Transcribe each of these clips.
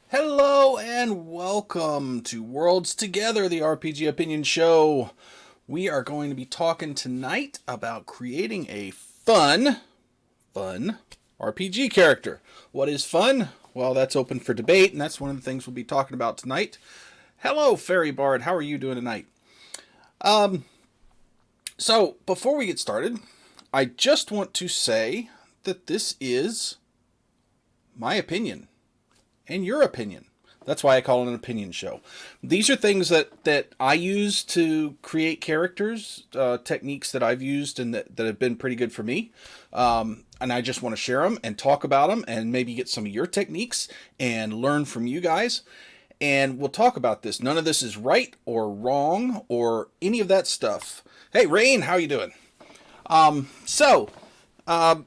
Hello and welcome to Worlds Together, the RPG opinion show. We are going to be talking tonight about creating a fun RPG character. What is fun? Well, that's open for debate, and that's one of the things we'll be talking about tonight. Hello, Fairy Bard. How are you doing tonight? So, before we get started, I just want to say that this is my opinion and your opinion. That's why I call it an opinion show. These are things that I use to create characters, techniques that I've used and that have been pretty good for me. And I just want to share them and talk about them and maybe get some of your techniques and learn from you guys. And we'll talk about this. None of this is right or wrong or any of that stuff. Hey, Rain, how you doing? So, what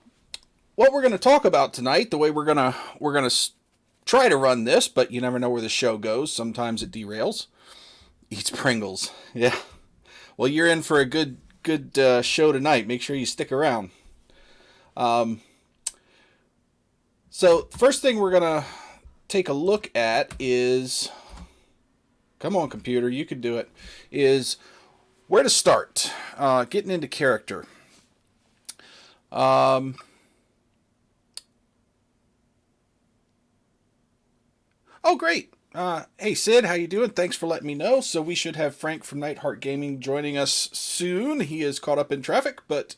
we're going to talk about tonight, the way we're gonna try to run this, but you never know where the show goes. Sometimes it derails. Eats Pringles. Yeah. Well, you're in for a good show tonight. Make sure you stick around. So first thing we're gonna take a look at is, come on, computer, you can do it. Is where to start. Getting into character. Um, Oh, great. Hey, Sid, how you doing? Thanks for letting me know. So we should have Frank from Nightheart Gaming joining us soon. He is caught up in traffic, but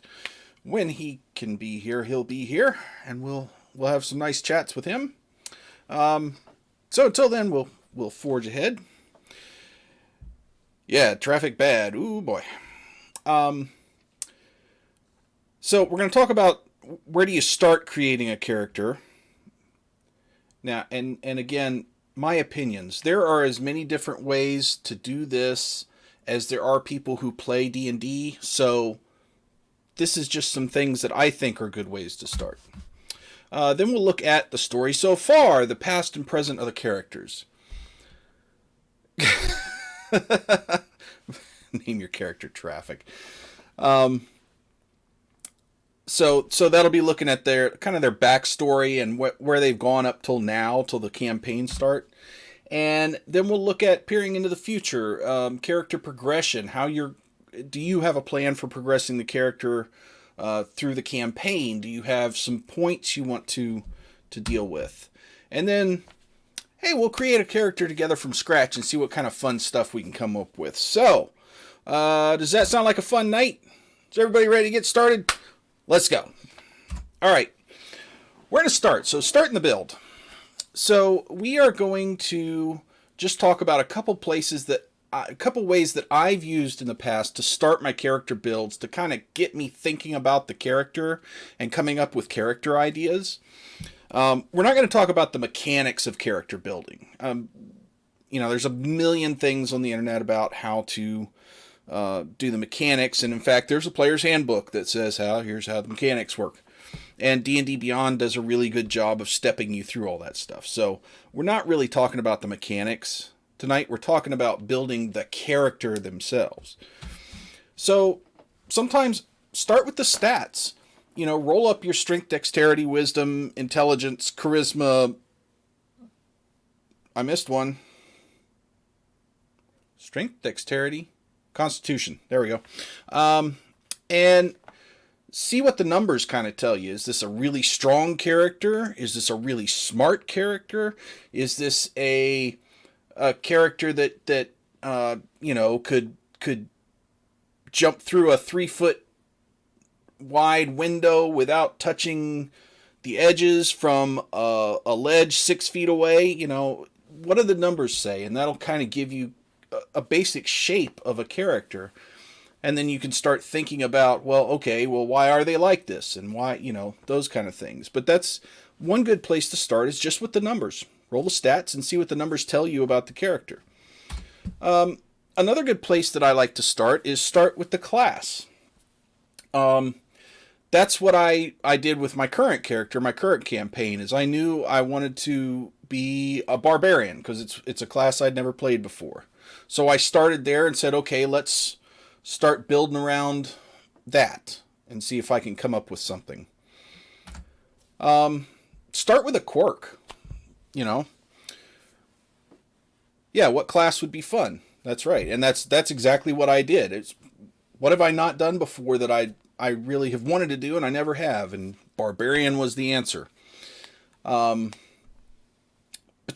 when he can be here, he'll be here, and we'll have some nice chats with him. So until then, we'll forge ahead. Yeah, traffic bad. Ooh boy. So we're going to talk about where do you start creating a character. Now, and again, my opinions. There are as many different ways to do this as there are people who play D&D, so this is just some things that I think are good ways to start. Then we'll look at the story so far, the past and present of the characters. Name your character Traffic. So that'll be looking at their kind of their backstory and where they've gone up till now, till the campaign start. And then we'll look at peering into the future, character progression. Do you have a plan for progressing the character through the campaign? Do you have some points you want to deal with? And then, hey, we'll create a character together from scratch and see what kind of fun stuff we can come up with. So, does that sound like a fun night? Is everybody ready to get started? Let's go. All right, where to start? So, starting the build. So we are going to just talk about a couple ways that I've used in the past to start my character builds to kind of get me thinking about the character and coming up with character ideas. We're not going to talk about the mechanics of character building. There's a million things on the internet about how to do the mechanics, and in fact, there's a player's handbook that says here's how the mechanics work. And D&D Beyond does a really good job of stepping you through all that stuff. So we're not really talking about the mechanics tonight. We're talking about building the character themselves. So sometimes start with the stats. Roll up your strength, dexterity, wisdom, intelligence, charisma. I missed one. Strength, dexterity, constitution. There we go. And see what the numbers kind of tell you. Is this a really strong character? Is this a really smart character? Is this a character that could jump through a 3-foot wide window without touching the edges from a ledge 6 feet away? What do the numbers say? And that'll kind of give you a basic shape of a character. And then you can start thinking about, why are they like this? And why, those kind of things. But that's one good place to start is just with the numbers. Roll the stats and see what the numbers tell you about the character. Another good place that I like to start with the class. That's what I did with my current character, my current campaign, is I knew I wanted to be a barbarian because it's a class I'd never played before. So I started there and said, okay, let's start building around that and see if I can come up with something. Start with a quirk. Yeah, what class would be fun? That's right, and that's exactly what I did. It's what have I not done before that I really have wanted to do and I never have, and barbarian was the answer. But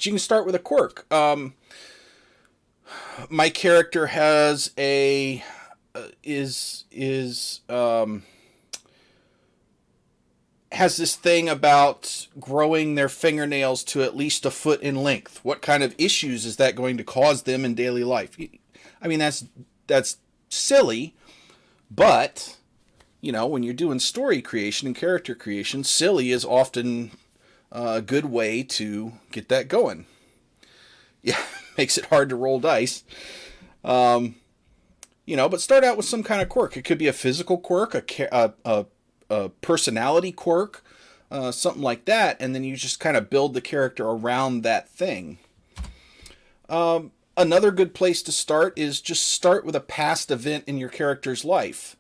you can start with a quirk. My character has a is has this thing about growing their fingernails to at least a foot in length. What kind of issues is that going to cause them in daily life? I mean, that's silly, but when you're doing story creation and character creation, silly is often a good way to get that going. Yeah, makes it hard to roll dice. But start out with some kind of quirk. It could be a physical quirk, a personality quirk, something like that, and then you just kind of build the character around that thing. Another good place to start is just start with a past event in your character's life.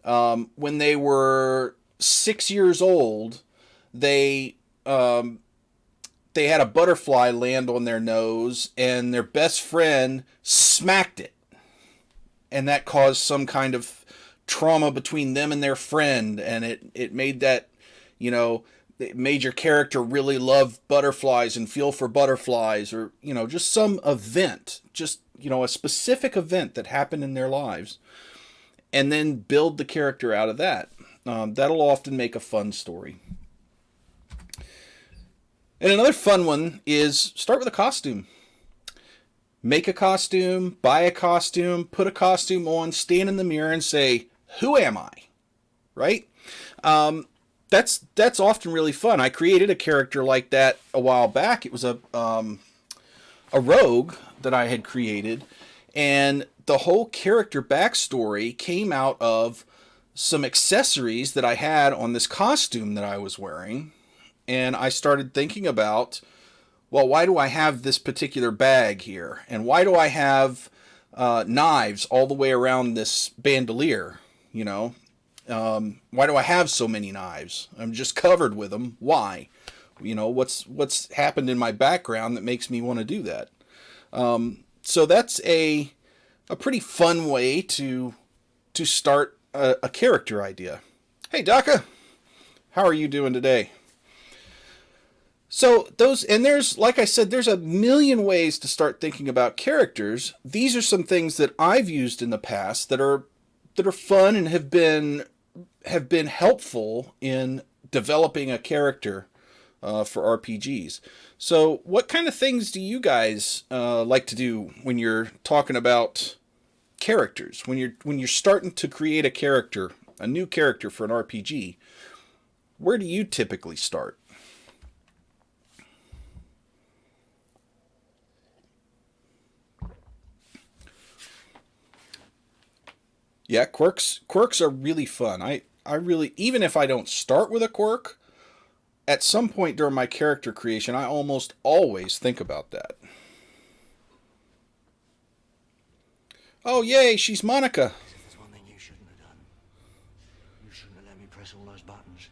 When they were 6 years old, they they had a butterfly land on their nose, and their best friend smacked it, and that caused some kind of trauma between them and their friend, and it made that, it made your character really love butterflies and feel for butterflies, or just some event, just a specific event that happened in their lives, and then build the character out of that. That'll often make a fun story. And another fun one is start with a costume. Make a costume, buy a costume, put a costume on, stand in the mirror and say, "Who am I?" Right? That's often really fun. I created a character like that a while back. It was a rogue that I had created, and the whole character backstory came out of some accessories that I had on this costume that I was wearing. And I started thinking about, well, why do I have this particular bag here? And why do I have knives all the way around this bandolier? Why do I have so many knives? I'm just covered with them. Why? What's happened in my background that makes me want to do that? So that's a pretty fun way to start a character idea. Hey, Daka, how are you doing today? So there's, like I said, there's a million ways to start thinking about characters. These are some things that I've used in the past that are fun and have been helpful in developing a character for RPGs. So, what kind of things do you guys like to do when you're talking about characters? When you're starting to create a new character for an RPG, where do you typically start? Yeah, quirks are really fun. I really, even if I don't start with a quirk, at some point during my character creation, I almost always think about that. Oh, yay, she's Monica. There's one thing you shouldn't have done. You shouldn't have let me press all those buttons.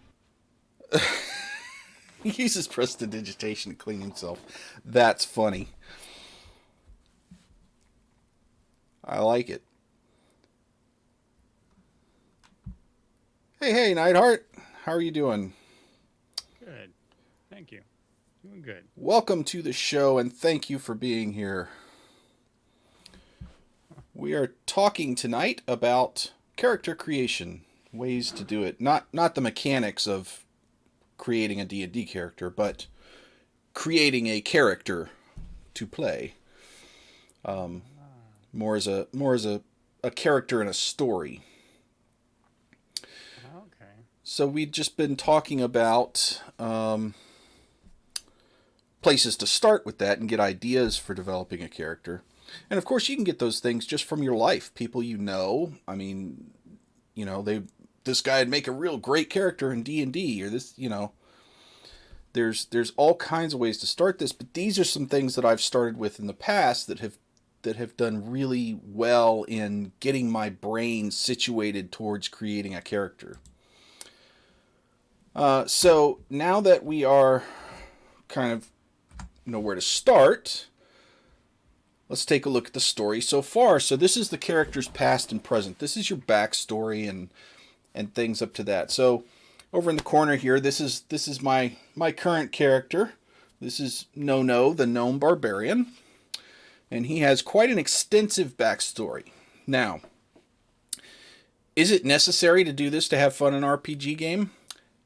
He uses prestidigitation to clean himself. That's funny. I like it. Hey, Neidhart. How are you doing? Good. Thank you. Doing good. Welcome to the show, and thank you for being here. We are talking tonight about character creation, ways to do it. Not the mechanics of creating a D&D character, but creating a character to play. More as a character in a story. Okay. So we've just been talking about places to start with that and get ideas for developing a character. And of course, you can get those things just from your life, people you know. I mean, this guy'd make a real great character in D&D, or this, there's all kinds of ways to start this, but these are some things that I've started with in the past that have done really well in getting my brain situated towards creating a character. So now that we are kind of know where to start, let's take a look at the story so far. So this is the character's past and present. This is your backstory and things up to that. So over in the corner here, this is my current character. This is No, the gnome barbarian, and he has quite an extensive backstory. Now, is it necessary to do this to have fun in an RPG game?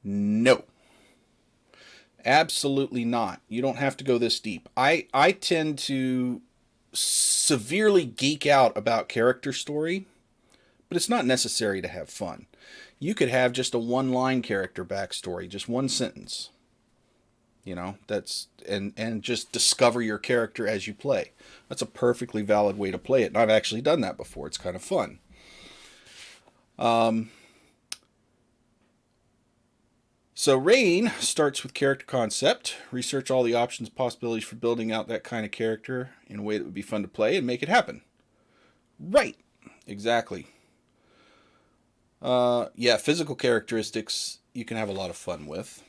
No. Absolutely not. You don't have to go this deep. I tend to severely geek out about character story, but it's not necessary to have fun. You could have just a one-line character backstory, just one sentence. You know, that's and just discover your character as you play. That's a perfectly valid way to play it. And I've actually done that before. It's kind of fun. So Rain starts with character concept, research all the options, possibilities for building out that kind of character in a way that would be fun to play and make it happen. Right. Exactly. Yeah, physical characteristics you can have a lot of fun with.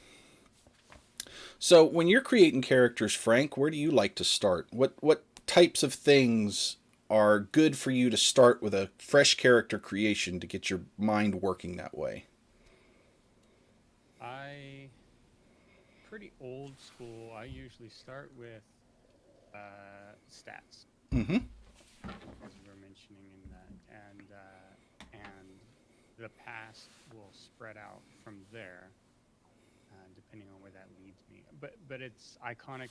So when you're creating characters, Frank, where do you like to start? What types of things are good for you to start with a fresh character creation to get your mind working that way? Pretty old school. I usually start with stats, Mm-hmm. as we were mentioning in that, and the past will spread out from there, depending on where that leads me. But it's iconic.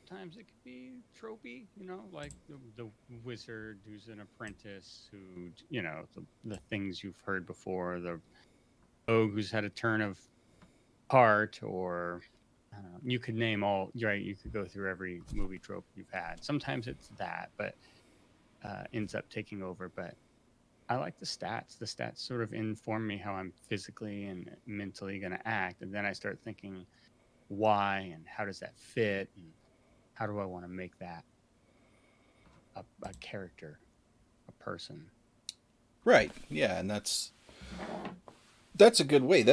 Sometimes it could be tropey, like the wizard who's an apprentice who, the things you've heard before, the rogue who's had a turn of heart, or I don't know, you could name all, right? You could go through every movie trope you've had. Sometimes it's that, but ends up taking over. But I like the stats. The stats sort of inform me how I'm physically and mentally going to act. And then I start thinking why and how does that fit? And how do I want to make that a character, a person? Right. Yeah, and that's a good way.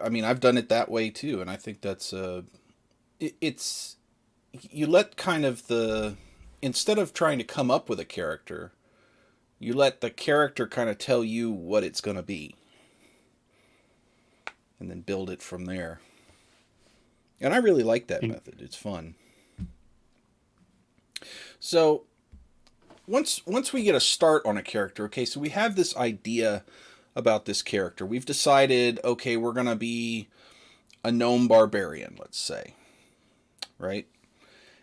I mean, I've done it that way too, and I think that's it's you let kind of instead of trying to come up with a character, you let the character kind of tell you what it's going to be, and then build it from there. And I really like that method. It's fun. So once we get a start on a character, okay, so we have this idea about this character. We've decided, okay, we're going to be a gnome barbarian, let's say. Right?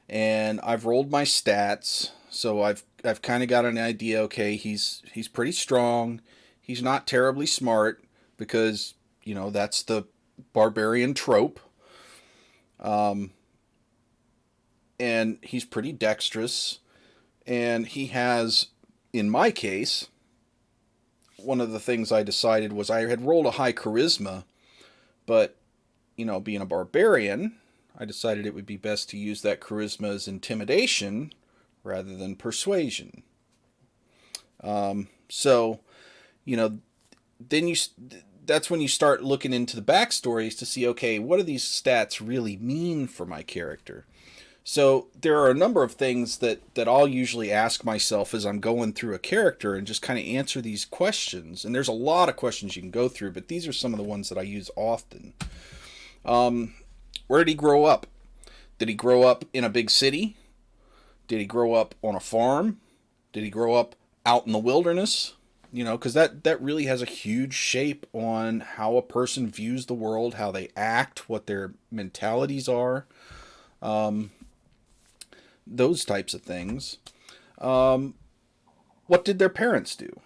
And I've rolled my stats, so I've kind of got an idea, okay, he's pretty strong. He's not terribly smart because, that's the barbarian trope. And he's pretty dexterous, and he has, in my case, one of the things I decided was I had rolled a high charisma, but, being a barbarian, I decided it would be best to use that charisma as intimidation rather than persuasion. So, then that's when you start looking into the backstories to see, okay, what do these stats really mean for my character? So there are a number of things that I'll usually ask myself as I'm going through a character and just kind of answer these questions. And there's a lot of questions you can go through, but these are some of the ones that I use often. Where did he grow up? Did he grow up in a big city? Did he grow up on a farm? Did he grow up out in the wilderness? Because that really has a huge shape on how a person views the world, how they act, what their mentalities are. Those types of things. What did their parents do?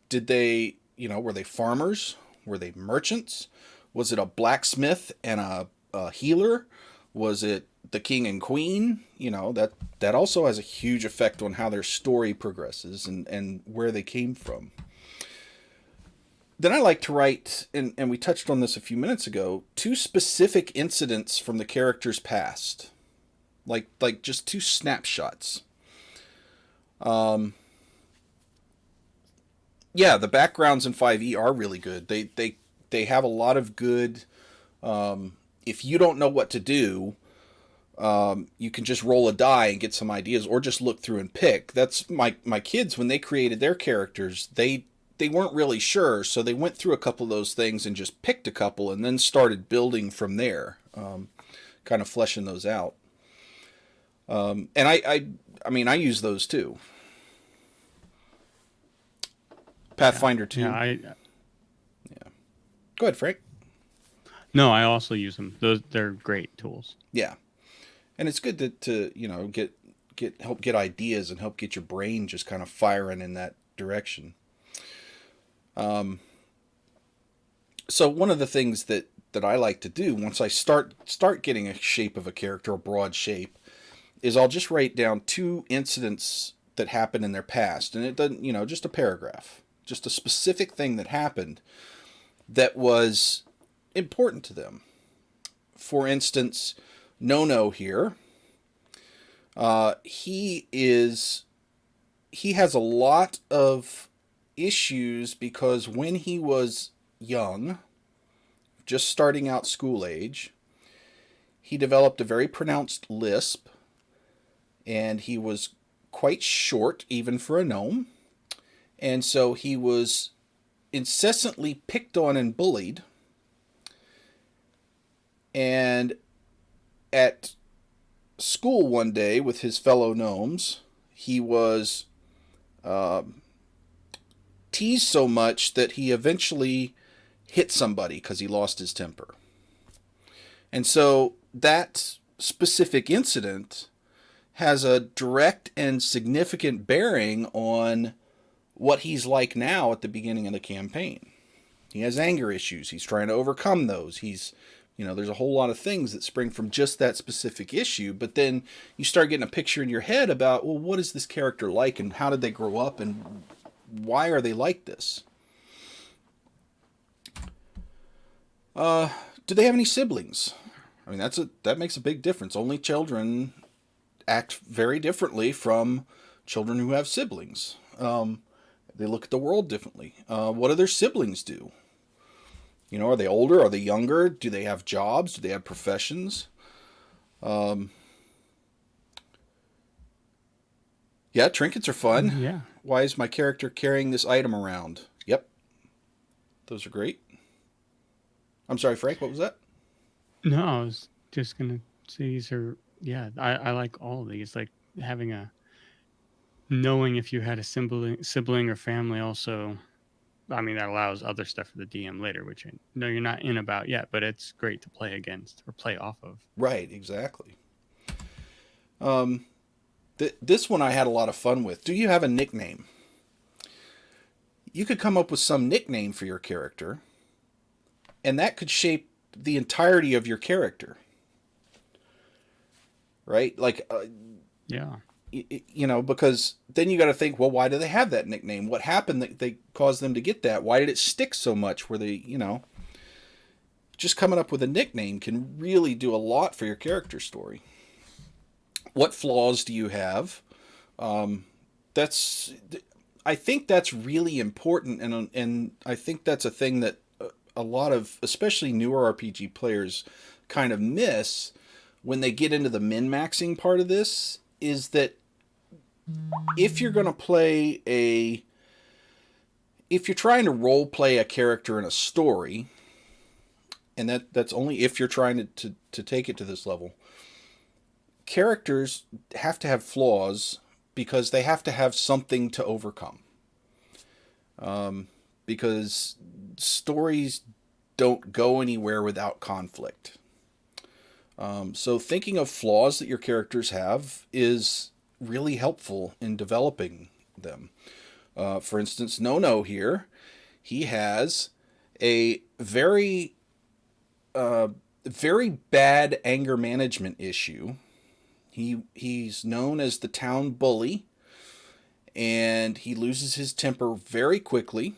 Did they, were they farmers? Were they merchants? Was it a blacksmith and a healer? Was it the king and queen? That also has a huge effect on how their story progresses and where they came from. Then I like to write, and we touched on this a few minutes ago, 2 specific incidents from the character's past. Like just 2 snapshots. Yeah, the backgrounds in 5e are really good. They have a lot of good. If you don't know what to do, You can just roll a die and get some ideas, or just look through and pick. That's my kids, when they created their characters, they weren't really sure, so they went through a couple of those things and just picked a couple and then started building from there, kind of fleshing those out. And I mean, I use those too. Pathfinder 2. Yeah, Go ahead, Frank. no, I also use them. They're great tools. Yeah. And it's good to help get ideas and help get your brain just kind of firing in that direction. So one of the things that I like to do once I start getting a shape of a character, a broad shape, is I'll just write down 2 incidents that happened in their past. And it doesn't, just a paragraph, just a specific thing that happened that was important to them. For instance, Nono here, he has a lot of issues because when he was young, just starting out school age, he developed a very pronounced lisp, and he was quite short even for a gnome, and so he was incessantly picked on and bullied. And at school one day with his fellow gnomes, he was teased so much that he eventually hit somebody because he lost his temper. And so that specific incident has a direct and significant bearing on what he's like now at the beginning of the campaign. He has anger issues. He's trying to overcome those. There's a whole lot of things that spring from just that specific issue, but then you start getting a picture in your head about, well, what is this character like, and how did they grow up, and why are they like this? Do they have any siblings? I mean, that makes a big difference. Only children act very differently from children who have siblings. They look at the world differently. What do their siblings do? Are they older? Are they younger? Do they have jobs? Do they have professions? Yeah, trinkets are fun. Yeah. Why is my character carrying this item around? Yep. Those are great. I'm sorry, Frank, what was that? No, I was just gonna say these are, yeah. I like all of these. Like knowing if you had a sibling or family also. I mean, that allows other stuff for the DM later, which I know you're not in about yet, but it's great to play against or play off of. Right, exactly. This one I had a lot of fun with. Do you have a nickname? You could come up with some nickname for your character, and that could shape the entirety of your character. Right? Like, Yeah. Because then you got to think, well, why do they have that nickname? What happened that they caused them to get that? Why did it stick so much where they, just coming up with a nickname can really do a lot for your character story. What flaws do you have? I think that's really important. And I think that's a thing that a lot of, especially newer RPG players, kind of miss when they get into the min-maxing part of this, is that if you're going to if you're trying to role play a character in a story, and that's only if you're trying to take it to this level, characters have to have flaws because they have to have something to overcome. Because stories don't go anywhere without conflict. So thinking of flaws that your characters have is really helpful in developing them. For instance, Nono here, he has a very bad anger management issue. He's known as the town bully, and he loses his temper very quickly.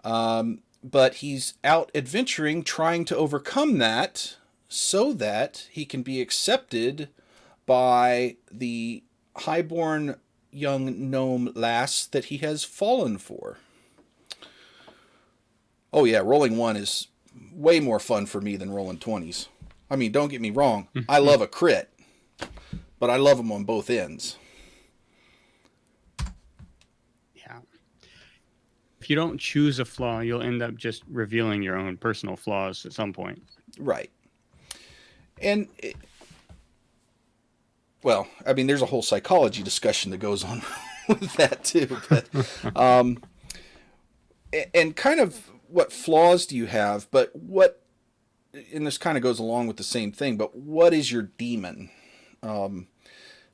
But he's out adventuring, trying to overcome that, so that he can be accepted by the highborn young gnome lass that he has fallen for. Oh yeah, rolling 1 is way more fun for me than rolling 20s. I mean, don't get me wrong. I love a crit, but I love them on both ends. Yeah. If you don't choose a flaw, you'll end up just revealing your own personal flaws at some point. Right. And, well, I mean, there's a whole psychology discussion that goes on with that too. But, and kind of what flaws do you have, but what, and this kind of goes along with the same thing, but what is your demon?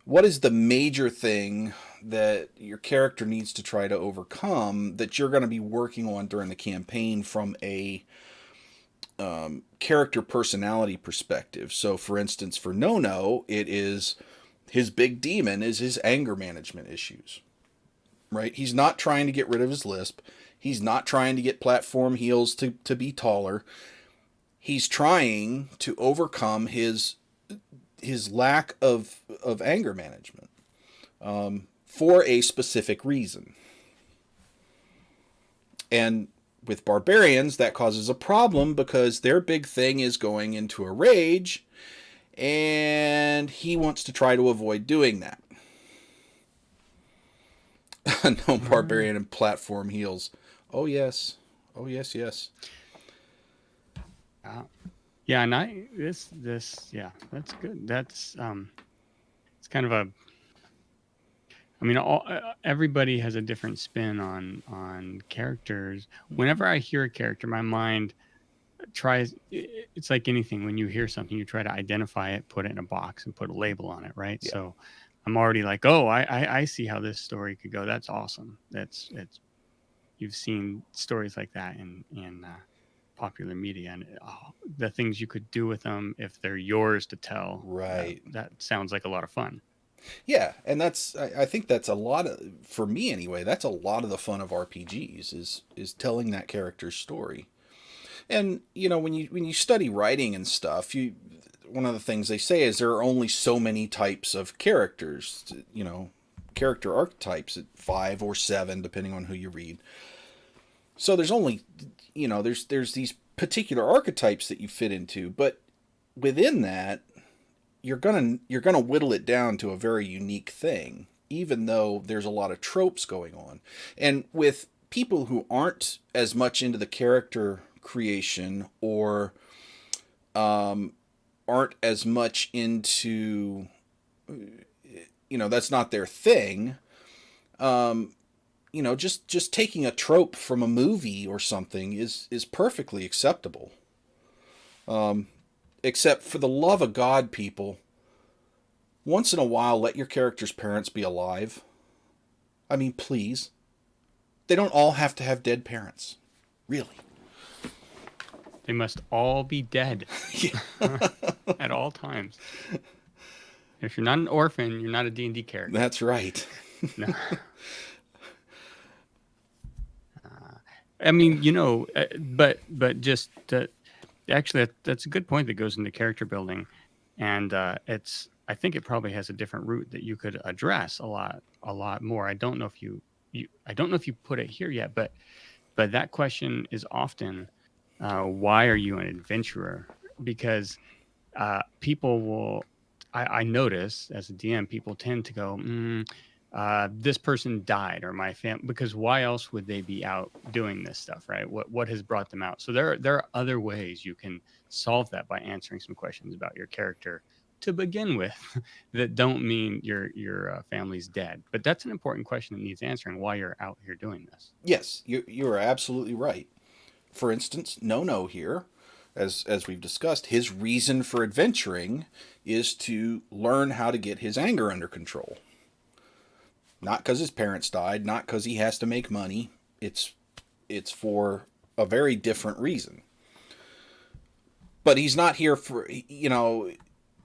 What is the major thing that your character needs to try to overcome that you're going to be working on during the campaign from a character personality perspective? So, for instance, for No, it is his big demon is his anger management issues, right? He's not trying to get rid of his lisp. He's not trying to get platform heels to be taller. He's trying to overcome his lack of anger management for a specific reason. And with barbarians, that causes a problem because their big thing is going into a rage, and he wants to try to avoid doing that. No barbarian and platform heels. Oh, yes. Oh, yes, yes. Yeah, and yeah, that's good. That's it's kind of a. I mean, everybody has a different spin on characters. Whenever I hear a character, my mind tries. It's like anything. When you hear something, you try to identify it, put it in a box, and put a label on it, right? Yeah. So, I'm already like, oh, I see how this story could go. That's awesome. It's you've seen stories like that in popular media, and the things you could do with them if they're yours to tell. Right. That sounds like a lot of fun. Yeah, and I think that's a lot of, for me anyway, that's a lot of the fun of RPGs is telling that character's story. And when you study writing and stuff, one of the things they say is there are only so many types of characters, character archetypes, at 5 or 7 depending on who you read. So there's only there's these particular archetypes that you fit into, but within that you're gonna whittle it down to a very unique thing, even though there's a lot of tropes going on. And with people who aren't as much into the character creation or aren't as much into, that's not their thing. Just taking a trope from a movie or something is perfectly acceptable. Except for the love of God, people, once in a while, let your character's parents be alive. I mean, please. They don't all have to have dead parents. Really. They must all be dead at all times. If you're not an orphan, you're not a D&D character. That's right. No. I mean, but just to, actually, that's a good point that goes into character building, and I think it probably has a different route that you could address a lot more. I don't know if you put it here yet, but that question is often, why are you an adventurer? Because people will, I notice as a DM, people tend to go, this person died, or my family, because why else would they be out doing this stuff, right? What has brought them out? So there are other ways you can solve that by answering some questions about your character to begin with that don't mean your family's dead. But that's an important question that needs answering, why you're out here doing this. Yes, you are absolutely right. For instance, No here, as we've discussed, his reason for adventuring is to learn how to get his anger under control. Not because his parents died, not because he has to make money. It's for a very different reason. But he's not here for,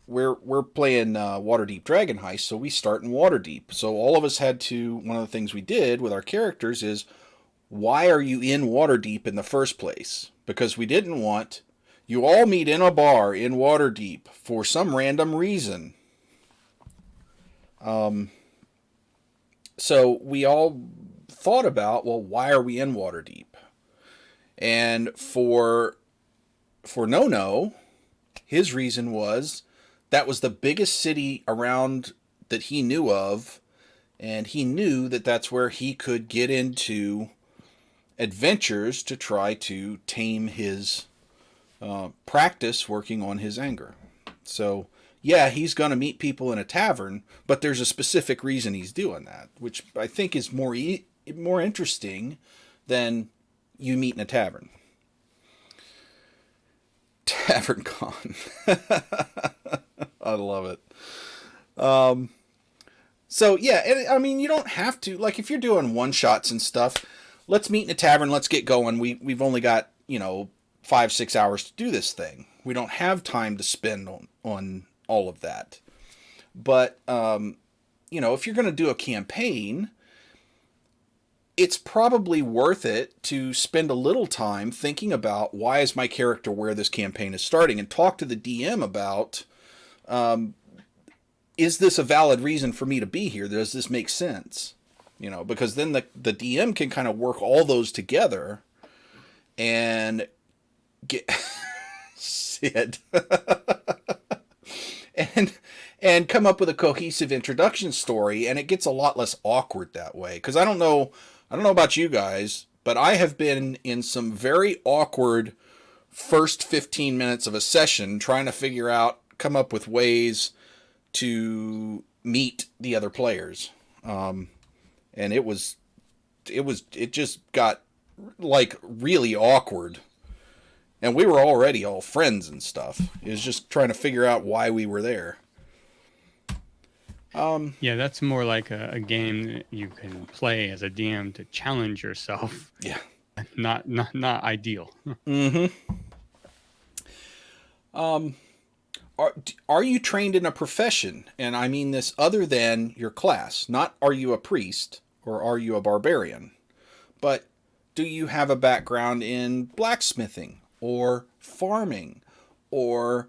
we're playing Waterdeep Dragon Heist, so we start in Waterdeep. So all of us had to, one of the things we did with our characters is, why are you in Waterdeep in the first place? Because we didn't want, you all meet in a bar in Waterdeep for some random reason. So we all thought about, well, why are we in Waterdeep? And for No, His reason was that was the biggest city around that he knew of, and he knew that that's where he could get into adventures to try to tame his practice working on his anger. So, yeah, he's going to meet people in a tavern, but there's a specific reason he's doing that, which I think is more interesting than you meet in a tavern. Tavern Con. I love it. So yeah, and, I mean, you don't have to, like, if you're doing one shots and stuff, let's meet in a tavern, let's get going. We've only got, 5-6 hours to do this thing. We don't have time to spend on all of that. But if you're going to do a campaign, it's probably worth it to spend a little time thinking about, why is my character where this campaign is starting, and talk to the DM about, is this a valid reason for me to be here? Does this make sense? Because then the DM can kind of work all those together and get Sid and come up with a cohesive introduction story, and it gets a lot less awkward that way. Because I don't know about you guys, but I have been in some very awkward first 15 minutes of a session trying to come up with ways to meet the other players. And it just got like really awkward. And we were already all friends and stuff. It was just trying to figure out why we were there. Yeah, that's more like a game that you can play as a DM to challenge yourself. Yeah. Not ideal. Mm-hmm. Are you trained in a profession? And I mean this other than your class. Not are you a priest or are you a barbarian? But do you have a background in blacksmithing or farming or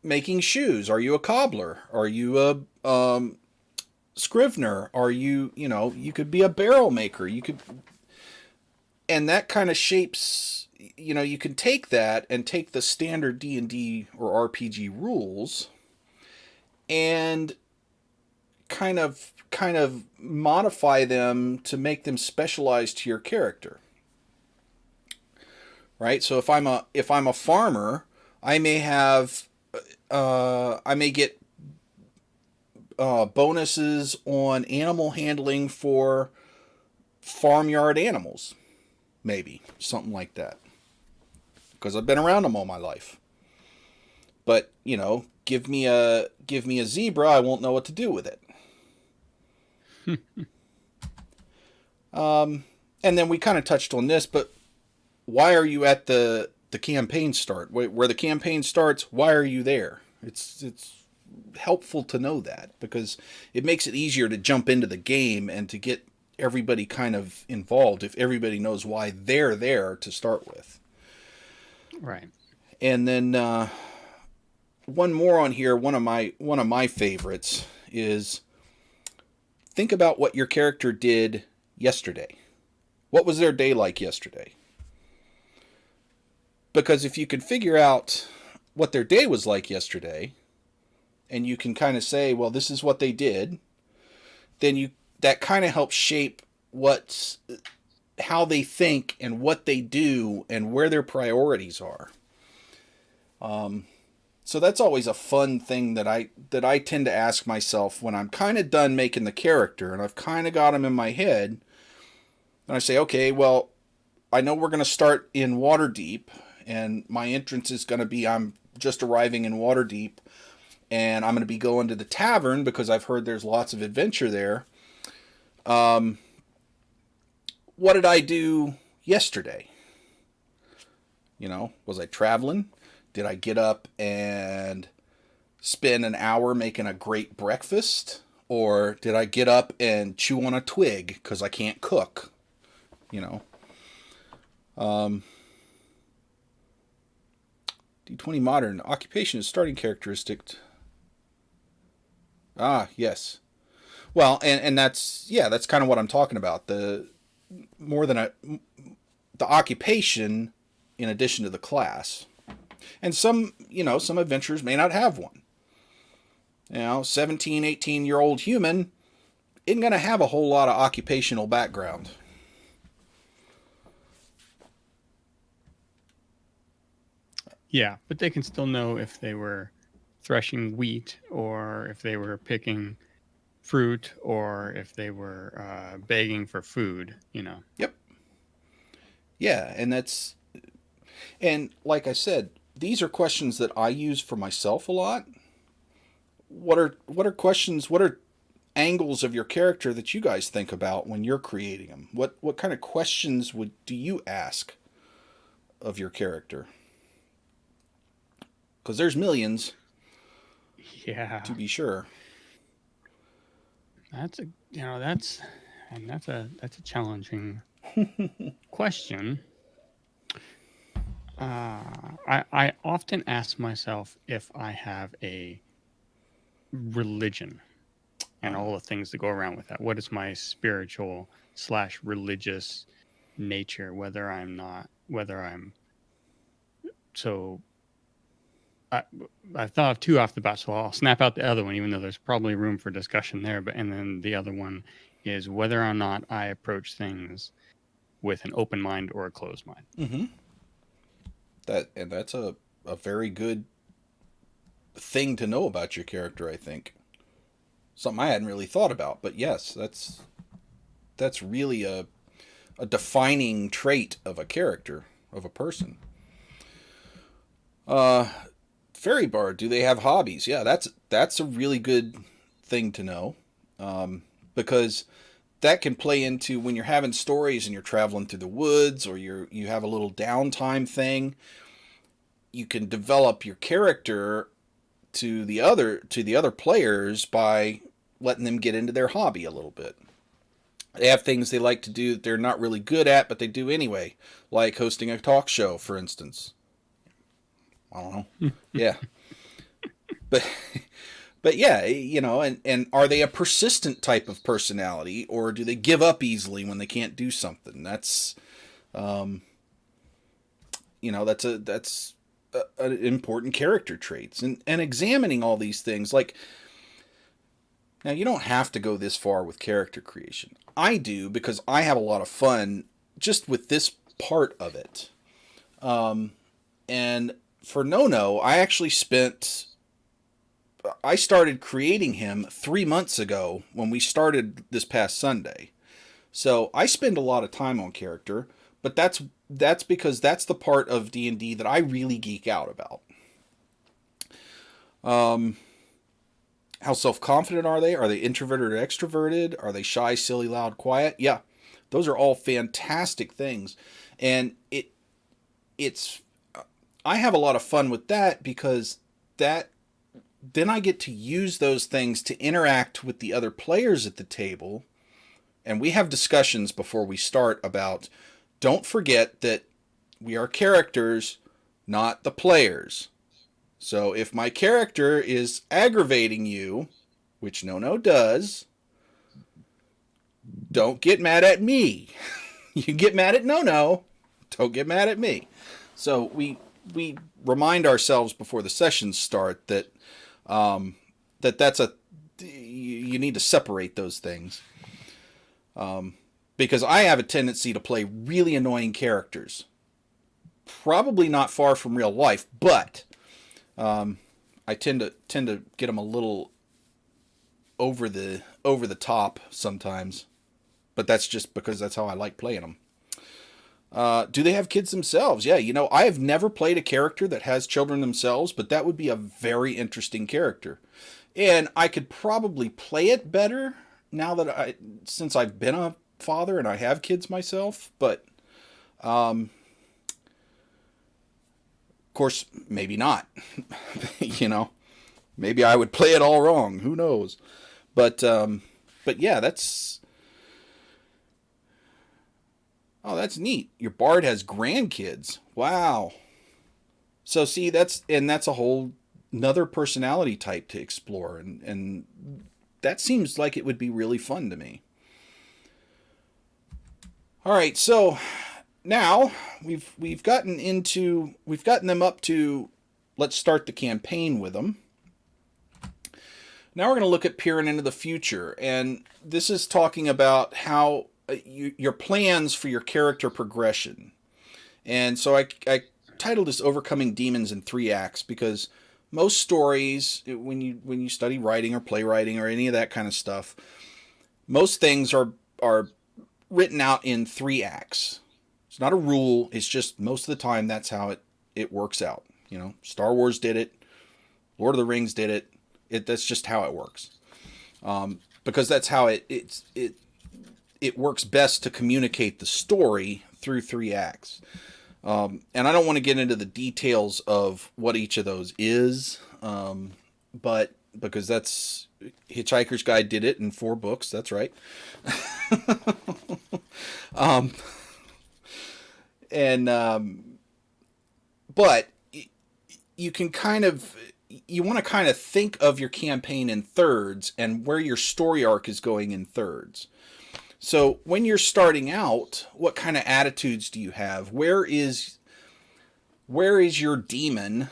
making shoes? Are you a cobbler? Are you a scrivener? Are you, you could be a barrel maker. And that kind of shapes, you can take that and take the standard D&D or RPG rules and kind of modify them to make them specialized to your character. Right? So if I'm a farmer, I may get bonuses on animal handling for farmyard animals. Maybe something like that. Because I've been around them all my life. But, give me a zebra, I won't know what to do with it. And then we kind of touched on this, but why are you at the campaign start? Where the campaign starts, why are you there? It's helpful to know that, because it makes it easier to jump into the game and to get everybody kind of involved if everybody knows why they're there to start with. Right. And then one more on here, one of my favorites is, think about what your character did yesterday. What was their day like yesterday? Because if you can figure out what their day was like yesterday, and you can kind of say, well, this is what they did, then that kind of helps shape how they think and what they do and where their priorities are. So that's always a fun thing that I tend to ask myself when I'm kind of done making the character and I've kind of got him in my head. And I say, okay, well, I know we're going to start in Waterdeep, and my entrance is going to be, I'm just arriving in Waterdeep, and I'm going to be going to the tavern because I've heard there's lots of adventure there. What did I do yesterday? Was I traveling? Did I get up and spend an hour making a great breakfast? Or did I get up and chew on a twig because I can't cook? D20 Modern. Occupation is starting characteristic. Ah, yes. Well, and that's kind of what I'm talking about. The occupation in addition to the class. And some, some adventurers may not have one. 17, 18-year-old human isn't going to have a whole lot of occupational background. Yeah, but they can still know if they were threshing wheat, or if they were picking fruit, or if they were begging for food, Yep. Yeah, and like I said, these are questions that I use for myself a lot. What are questions, what are angles of your character that you guys think about when you're creating them? What kind of questions do you ask of your character? Because there's millions. Yeah. To be sure. That's a challenging question. I often ask myself if I have a religion and all the things that go around with that. What is my spiritual / religious nature? Whether I'm so. I thought of two off the bat, so I'll snap out the other one, even though there's probably room for discussion there. And then the other one is whether or not I approach things with an open mind or a closed mind. Mm-hmm. That's a very good thing to know about your character, I think. Something I hadn't really thought about, but yes, that's really a defining trait of a character, of a person. Fairy Bard, do they have hobbies? Yeah, that's a really good thing to know, because that can play into when you're having stories and you're traveling through the woods, or you have a little downtime thing. You can develop your character to the other players by letting them get into their hobby a little bit. They have things they like to do that they're not really good at, but they do anyway, like hosting a talk show, for instance. I don't know. Yeah. But yeah, and are they a persistent type of personality, or do they give up easily when they can't do something? That's an important character traits, and examining all these things. Like, now you don't have to go this far with character creation. I do, because I have a lot of fun just with this part of it. And for Nono, I started creating him 3 months ago when we started this past Sunday. So I spend a lot of time on character, but that's because that's the part of D&D that I really geek out about. How self-confident are they? Are they introverted or extroverted? Are they shy, silly, loud, quiet? Yeah, those are all fantastic things. And I have a lot of fun with that, because then I get to use those things to interact with the other players at the table. And we have discussions before we start about, don't forget that we are characters, not the players. So if my character is aggravating you, which Nono does, don't get mad at me. You get mad at Nono, don't get mad at me. So we remind ourselves before the sessions start that you need to separate those things. Because I have a tendency to play really annoying characters. Probably not far from real life, but I tend to get them a little over the top sometimes. But that's just because that's how I like playing them. Do they have kids themselves? Yeah, I have never played a character that has children themselves, but that would be a very interesting character. And I could probably play it better now that since I've been a father and I have kids myself, but of course, maybe not. Maybe I would play it all wrong. Who knows? But yeah, that's neat. Your bard has grandkids. Wow. So see, that's a whole another personality type to explore, and that seems like it would be really fun to me. All right, so now we've gotten them up to let's start the campaign with them. Now we're going to look at peering into the future, and this is talking about how your plans for your character progression. And so I titled this "Overcoming Demons in 3 Acts" because most stories, when you study writing or playwriting or any of that kind of stuff, most things are written out in 3 acts. It's not a rule. It's just most of the time that's how it works out. You know, Star Wars did it. Lord of the Rings did it. That's just how it works. Because that's how it works best to communicate the story through 3 acts. And I don't want to get into the details of what each of those is, but because that's Hitchhiker's Guide did it in 4 books. That's right. But you can you want to kind of think of your campaign in thirds and where your story arc is going in thirds. So when you're starting out, what kind of attitudes do you have? Where is your demon,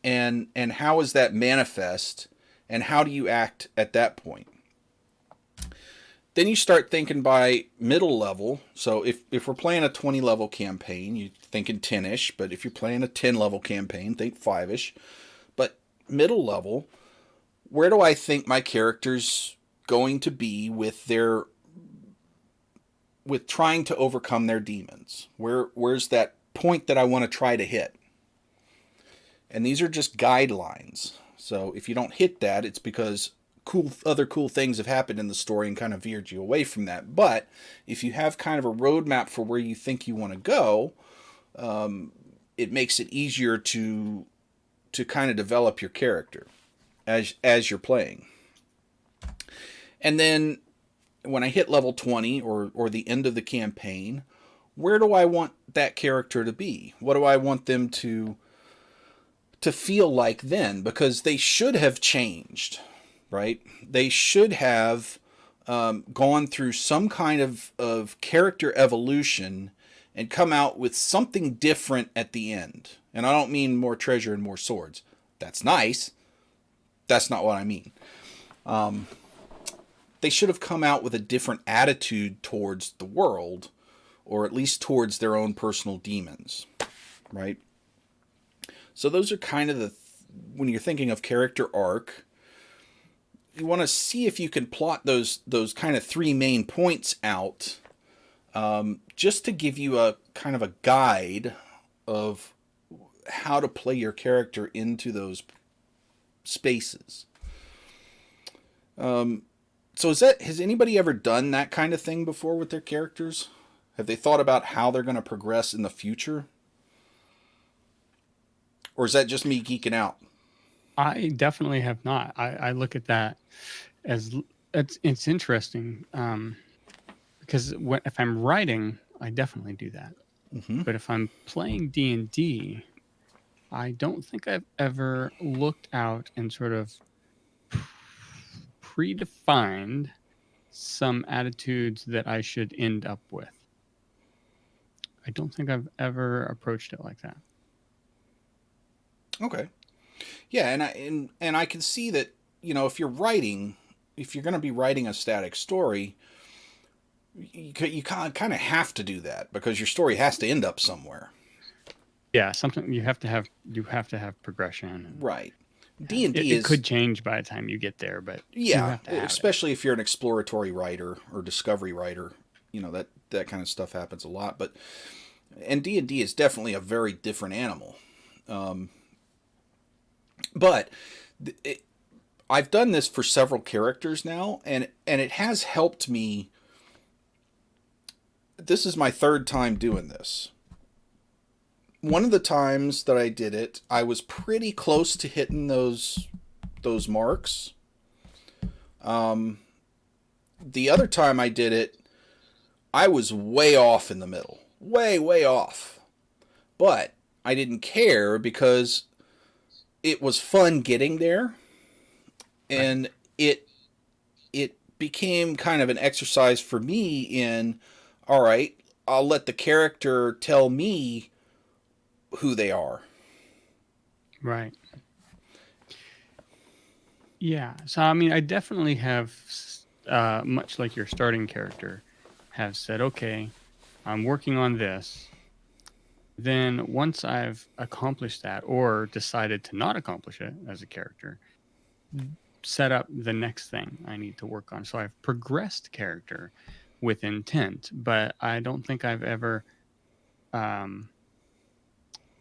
and how is that manifest, and how do you act at that point? Then you start thinking by middle level. So if we're playing a 20 level campaign, you're thinking 10-ish, but if you're playing a 10 level campaign, think 5-ish. But middle level, where do I think my character's going to be with trying to overcome their demons? Where's that point that I want to try to hit? And these are just guidelines. So if you don't hit that, it's because other cool things have happened in the story and kind of veered you away from that. But if you have kind of a roadmap for where you think you want to go, it makes it easier to kind of develop your character as you're playing. And then when I hit level 20 or the end of the campaign, where do I want that character to be? What do I want them to feel like then? Because they should have changed, right? They should have gone through some kind of character evolution and come out with something different at the end. And I don't mean more treasure and more swords. That's nice. That's not what I mean. They should have come out with a different attitude towards the world, or at least towards their own personal demons, right? So those are kind of when you're thinking of character arc, you want to see if you can plot those kind of 3 main points out, just to give you a kind of a guide of how to play your character into those spaces. So has anybody ever done that kind of thing before with their characters? Have they thought about how they're going to progress in the future? Or is that just me geeking out? I definitely have not. I look at that as it's interesting, because if I'm writing, I definitely do that. Mm-hmm. But if I'm playing D&D, I don't think I've ever looked out and sort of predefined some attitudes that I should end up with. I don't think I've ever approached it like that. Okay. Yeah, and I can see that, you know, if you're going to be writing a static story, you kind of have to do that because your story has to end up somewhere. Yeah, something you have to have progression. Right. D&D it could change by the time you get there, but yeah, especially if you're an exploratory writer or discovery writer, you know, that kind of stuff happens a lot. And D&D is definitely a very different animal. But I've done this for several characters now, and it has helped me. This is my 3rd time doing this. One of the times that I did it, I was pretty close to hitting those marks. The other time I did it, I was way off in the middle. Way off. But I didn't care because it was fun getting there. And it became kind of an exercise for me in, all right, I'll let the character tell me who they are. Right. Yeah. So I mean, I definitely have, much like your starting character, have said, okay, I'm working on this. Then once I've accomplished that, or decided to not accomplish it as a character, set up the next thing I need to work on. So I've progressed character with intent, but I don't think I've ever, um,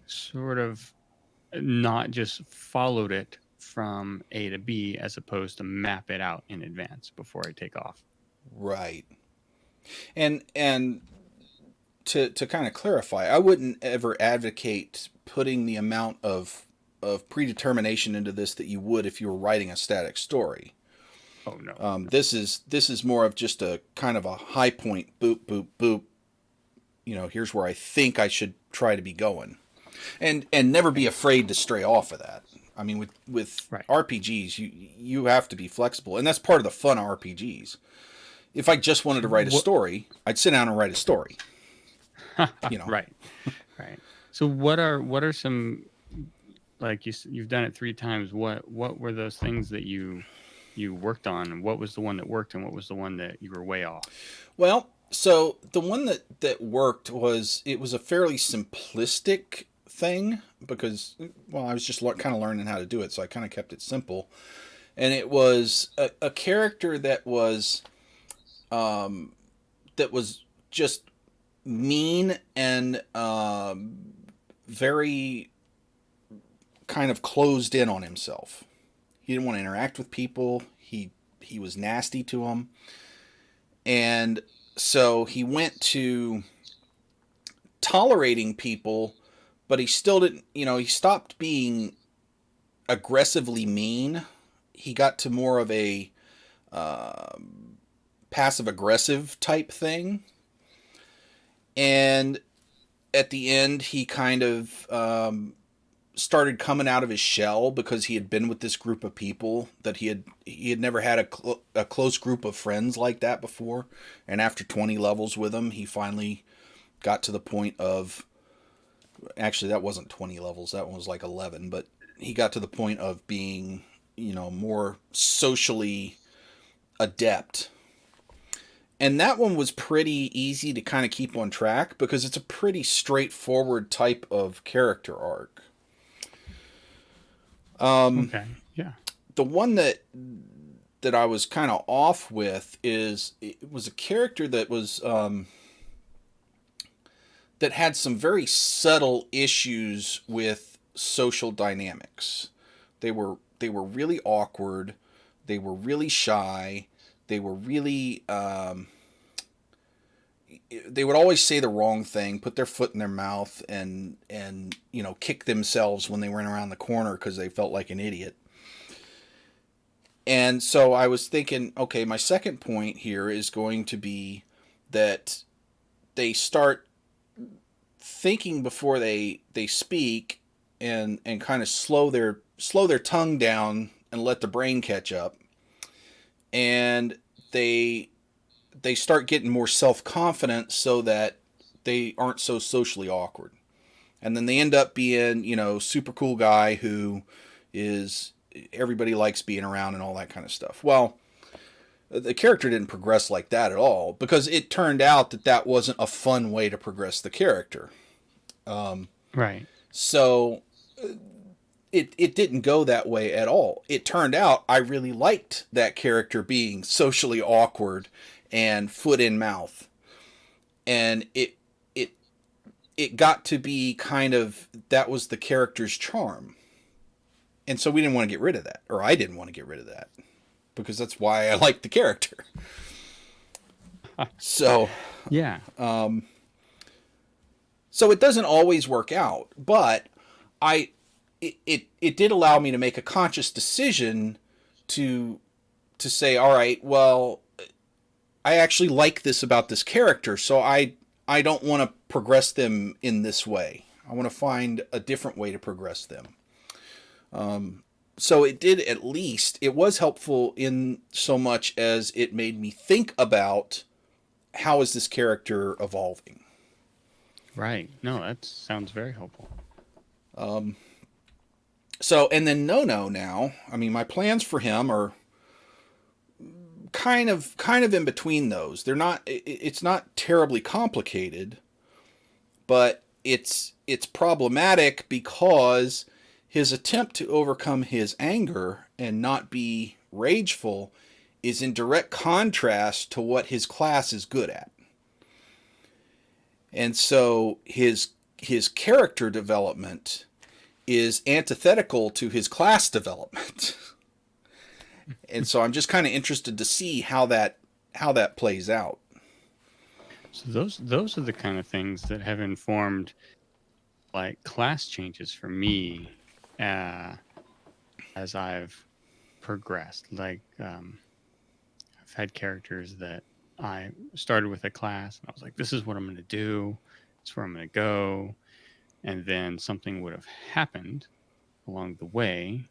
sort of not just followed it from A to B as opposed to map it out in advance before I take off. Right. And to kind of clarify, I wouldn't ever advocate putting the amount of predetermination into this that you would if you were writing a static story. Oh no. This is more of just a kind of a high point, boop boop boop. Here's where I think I should try to be going, and never be afraid to stray off of that. I mean, with Right. RPGs, you have to be flexible, and that's part of the fun of RPGs. If I just wanted to write a What? story, I'd sit down and write a story. You know, Right. Right. So what are some, like you've done it 3 times. What were those things that you worked on, and what was the one that worked, and what was the one that you were way off? well, so the one that worked was it was a fairly simplistic thing because well, I was just kind of learning how to do it, so I kind of kept it simple, and it was a character that was just mean and very kind of closed in on himself. He didn't want to interact with people. He was nasty to them, and so he went to tolerating people, but he still didn't. He stopped being aggressively mean. He got to more of a passive aggressive type thing, and at the end he kind of started coming out of his shell because he had been with this group of people that he had never had a close group of friends like that before, and after 20 levels with him he finally got to the point of, actually that wasn't 20 levels, that one was like 11, but he got to the point of being more socially adept. And that one was pretty easy to kind of keep on track because it's a pretty straightforward type of character arc. Okay. Yeah. The one that I was kind of off with is it was a character that was that had some very subtle issues with social dynamics. They were really awkward. They were really shy. They were really they would always say the wrong thing, put their foot in their mouth, and kick themselves when they went around the corner because they felt like an idiot. And so I was thinking, okay, my second point here is going to be that they start thinking before they speak, and kind of slow their tongue down and let the brain catch up, and they start getting more self-confident so that they aren't so socially awkward. And then they end up being, super cool guy who is everybody likes being around and all that kind of stuff. Well, the character didn't progress like that at all because it turned out that wasn't a fun way to progress the character. Right. So it didn't go that way at all. It turned out I really liked that character being socially awkward and foot in mouth, and it got to be kind of, that was the character's charm, and so we didn't want to get rid of that, or I didn't want to get rid of that because that's why I liked the character. So Yeah. so it doesn't always work out, but it did allow me to make a conscious decision to say, all right, well, I actually like this about this character, so I don't want to progress them in this way. I want to find a different way to progress them. So it was helpful in so much as it made me think about how is this character evolving. Right. No, that sounds very helpful. So, and then Nono now, I mean, my plans for him are kind of in between those. They're not, it's not terribly complicated, but it's problematic because his attempt to overcome his anger and not be rageful is in direct contrast to what his class is good at. And so his character development is antithetical to his class development. And so I'm just kind of interested to see how that plays out. So those are the kind of things that have informed like class changes for me as I've progressed. Like I've had characters that I started with a class and I was like, this is what I'm going to do. It's where I'm going to go. And then something would have happened along the way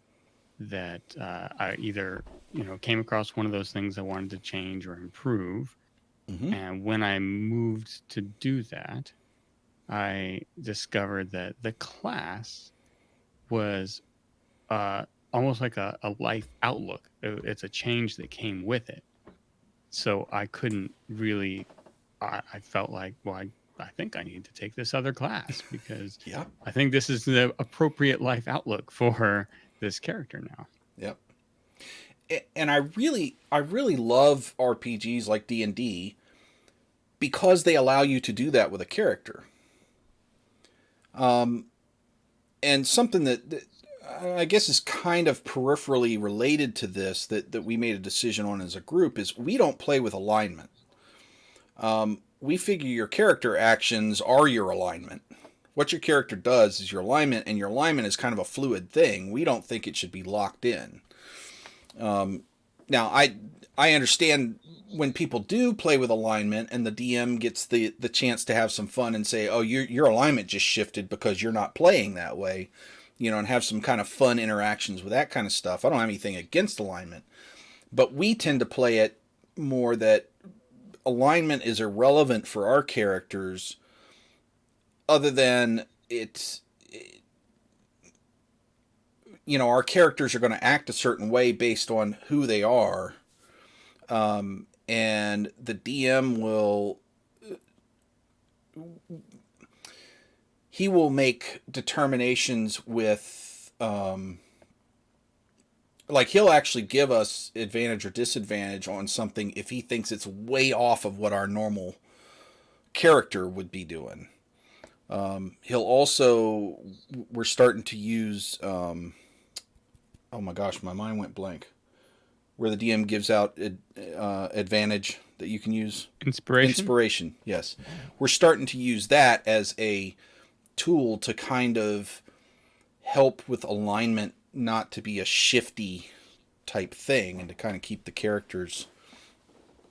that I either, came across one of those things I wanted to change or improve. Mm-hmm. And when I moved to do that, I discovered that the class was almost like a life outlook. It's a change that came with it. So I couldn't really, I felt like, well, I think I need to take this other class because Yep. I think this is the appropriate life outlook for this character now. Yep. And I really love RPGs like D&D because they allow you to do that with a character. And something that I guess is kind of peripherally related to this that we made a decision on as a group is we don't play with alignment. We figure your character actions are your alignment. What your character does is your alignment, and your alignment is kind of a fluid thing. We don't think it should be locked in. Now, I understand when people do play with alignment and the DM gets the chance to have some fun and say, oh, your alignment just shifted because you're not playing that way, and have some kind of fun interactions with that kind of stuff. I don't have anything against alignment, but we tend to play it more that alignment is irrelevant for our characters other than our characters are going to act a certain way based on who they are. And the DM will make determinations with, like he'll actually give us advantage or disadvantage on something if he thinks it's way off of what our normal character would be doing. He'll also, we're starting to use, oh my gosh, my mind went blank. Where the DM gives out advantage that you can use. Inspiration, yes. We're starting to use that as a tool to kind of help with alignment, not to be a shifty type thing, and to kind of keep the characters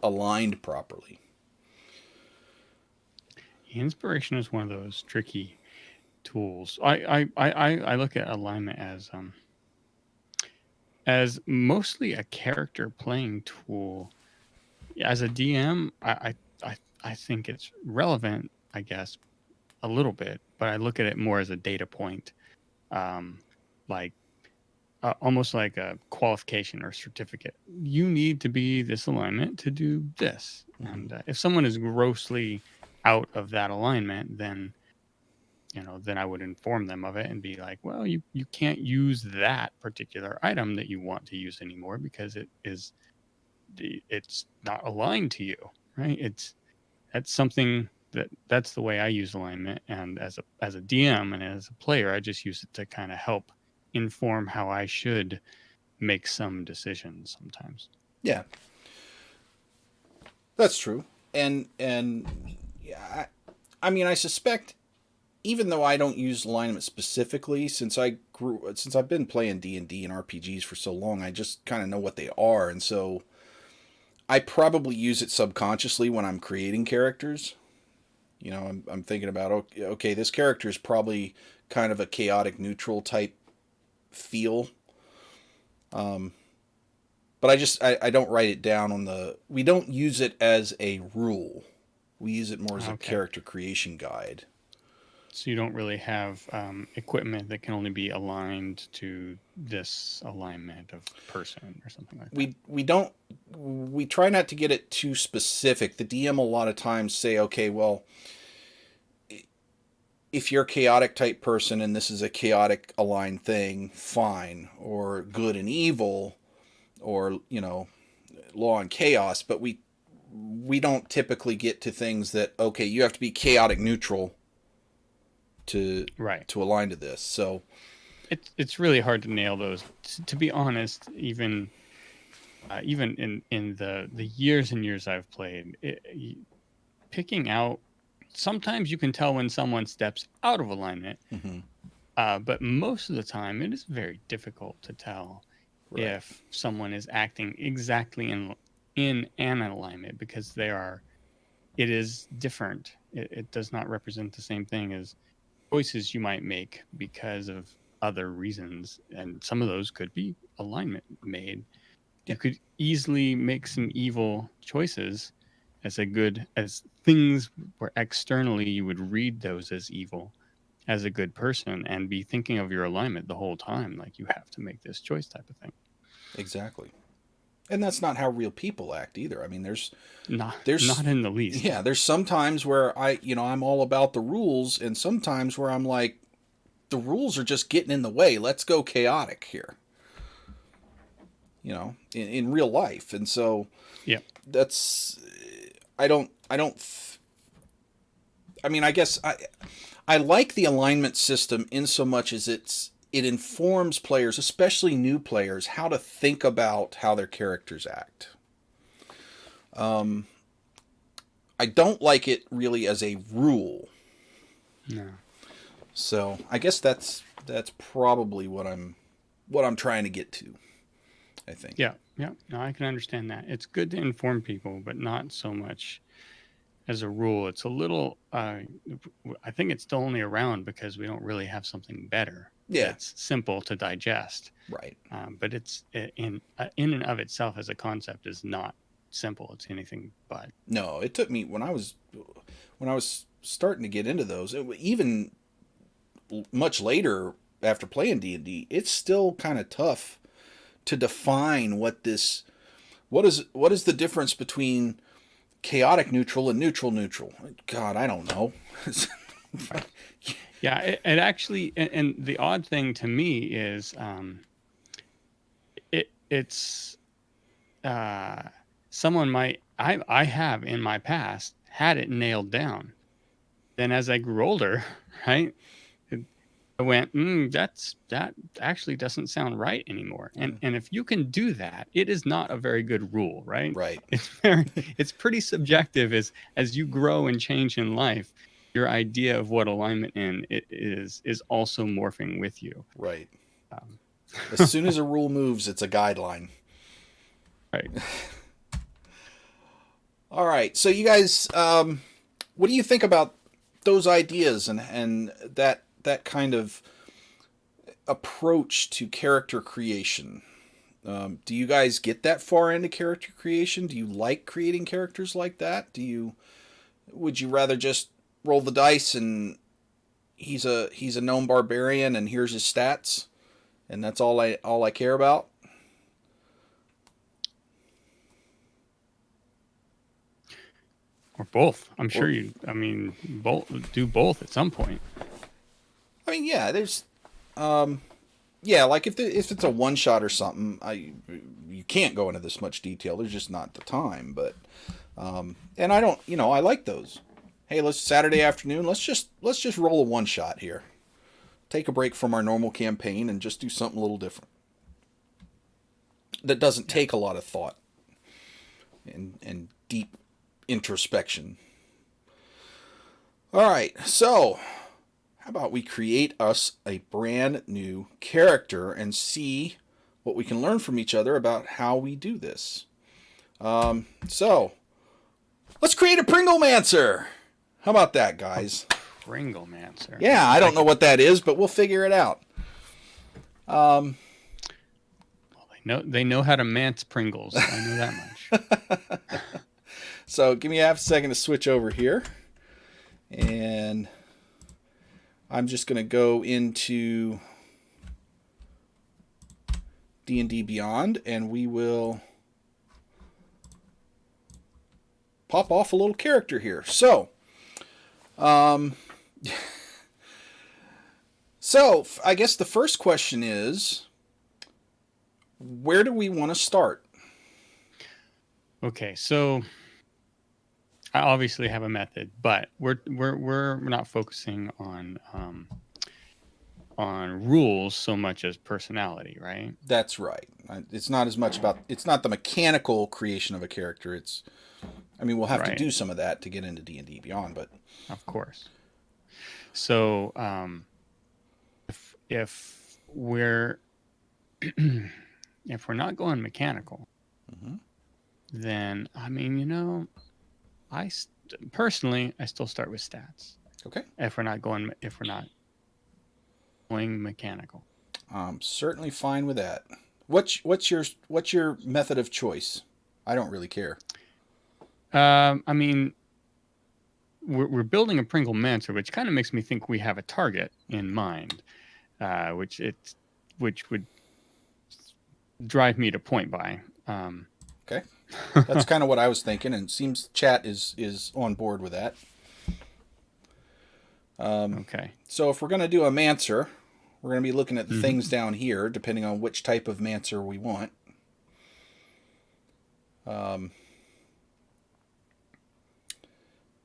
aligned properly. Inspiration is one of those tricky tools. I look at alignment as mostly a character playing tool. As a DM, I think it's relevant, I guess, a little bit, but I look at it more as a data point, like almost like a qualification or certificate. You need to be this alignment to do this, and if someone is grossly out of that alignment, then I would inform them of it and be like, well, you can't use that particular item that you want to use anymore because it's not aligned to you, right? That's something that's the way I use alignment. And as a DM and as a player, I just use it to kind of help inform how I should make some decisions sometimes. Yeah, that's true. And yeah, I mean, I suspect, even though I don't use alignment specifically, since I've been playing D&D and RPGs for so long, I just kind of know what they are, and so I probably use it subconsciously when I'm creating characters. I'm thinking about, okay, this character is probably kind of a chaotic neutral type feel. But I don't write it down we don't use it as a rule. We use it more as a character creation guide. So you don't really have equipment that can only be aligned to this alignment of person or something like that. We try not to get it too specific. The DM a lot of times say, okay, well, if you're a chaotic type person and this is a chaotic aligned thing, fine, or good and evil, or law and chaos. But we don't typically get to things that, okay, you have to be chaotic neutral to Right. to align to this. So It's really hard to nail those. To be honest, even in the years and years I've played, picking out, sometimes you can tell when someone steps out of alignment, but most of the time it is very difficult to tell Right. if someone is acting exactly in an alignment, because it is different. It does not represent the same thing as choices you might make because of other reasons, and some of those could be alignment made. Yeah. You could easily make some evil choices as things where externally you would read those as evil as a good person and be thinking of your alignment the whole time, like you have to make this choice type of thing. Exactly. And that's not how real people act either. I mean, there's Not in the least. Yeah, there's some times where I'm all about the rules, and sometimes where I'm like, the rules are just getting in the way. Let's go chaotic here. In real life. And so Yeah. that's, I guess I like the alignment system in so much as it informs players, especially new players, how to think about how their characters act. I don't like it really as a rule. No. So I guess that's probably what I'm trying to get to, I think. Yeah. No, I can understand that. It's good to inform people, but not so much as a rule. It's a little, I think it's still only around because we don't really have something better. Yeah. It's simple to digest. Right. But it's in and of itself as a concept is not simple. It's anything but. No, it took me when I was starting to get into those, even much later after playing D&D, it's still kind of tough to define what is the difference between chaotic neutral and neutral. God, I don't know. Yeah, it actually, and the odd thing to me is, it's someone I have in my past had it nailed down. Then as I grew older, right, I went, that actually doesn't sound right anymore. And if you can do that, it is not a very good rule, right? Right. It's pretty subjective as you grow and change in life. Your idea of what alignment is also morphing with you. Right. As soon as a rule moves, it's a guideline. Right. All right. So you guys, what do you think about those ideas and that kind of approach to character creation? Do you guys get that far into character creation? Do you like creating characters like that? Would you rather just roll the dice and he's a gnome barbarian and here's his stats and that's all I care about? Or both. I'm sure both do both at some point. I mean, yeah, there's like if it's a one shot or something, you can't go into this much detail. There's just not the time, but and I don't, I like those. Hey, let's Saturday afternoon, let's just roll a one shot here. Take a break from our normal campaign and just do something a little different. That doesn't take a lot of thought and deep introspection. All right, so how about we create us a brand new character and see what we can learn from each other about how we do this. So let's create a Pringlemancer. How about that, guys? Pringlemancer. Yeah, I don't know what that is, but we'll figure it out. Well, they know how to mance Pringles. I know that much. So give me half a second to switch over here. And I'm just going to go into D&D Beyond, and we will pop off a little character here. So, I guess the first question is, where do we want to start? Okay, so I obviously have a method, but we're not focusing on rules so much as personality, right? That's right. It's not as much about, it's not the mechanical creation of a character. It's, I mean, we'll have to Right. do some of that to get into D&D Beyond, but Of course. So if we're if we're not going mechanical, then I mean, personally I still start with stats. okay. If we're not going mechanical. I'm certainly fine with that. What's your method of choice? I don't really care. I mean, we're building a Pringle Mancer, which kind of makes me think we have a target in mind, which would drive me to point buy. Okay. That's kind of what I was thinking, and it seems chat is on board with that. Okay. So if we're going to do a Mancer, we're going to be looking at the things down here, depending on which type of Mancer we want.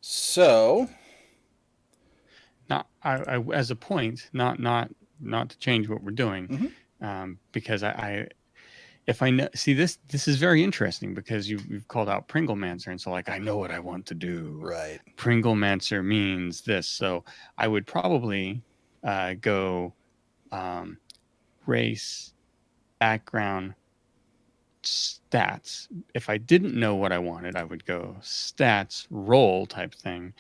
So, Not I as a point, not to change what we're doing, because if I know, see this is very interesting because you've called out Pringle Mancer, and so like I know what I want to do. right. Pringle Mancer means this, so I would probably go race, background, stats. If I didn't know what I wanted, I would go stats, roll type thing.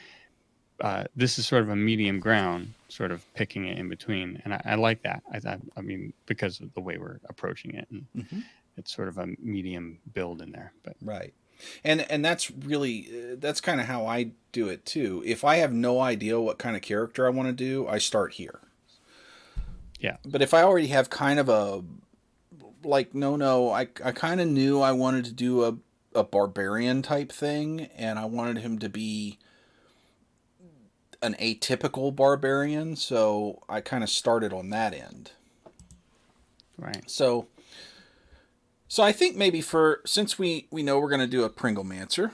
This is sort of a medium ground, sort of picking it in between, and I like that. I mean, because of the way we're approaching it, and it's sort of a medium build in there. But Right. And that's really that's kind of how I do it too. If I have no idea what kind of character I want to do, I start here. yeah, But if I already have kind of a like I kind of knew I wanted to do a barbarian type thing, and I wanted him to be an atypical barbarian, so I kind of started on that end. right. So I think maybe since we know we're going to do a Pringle Mancer,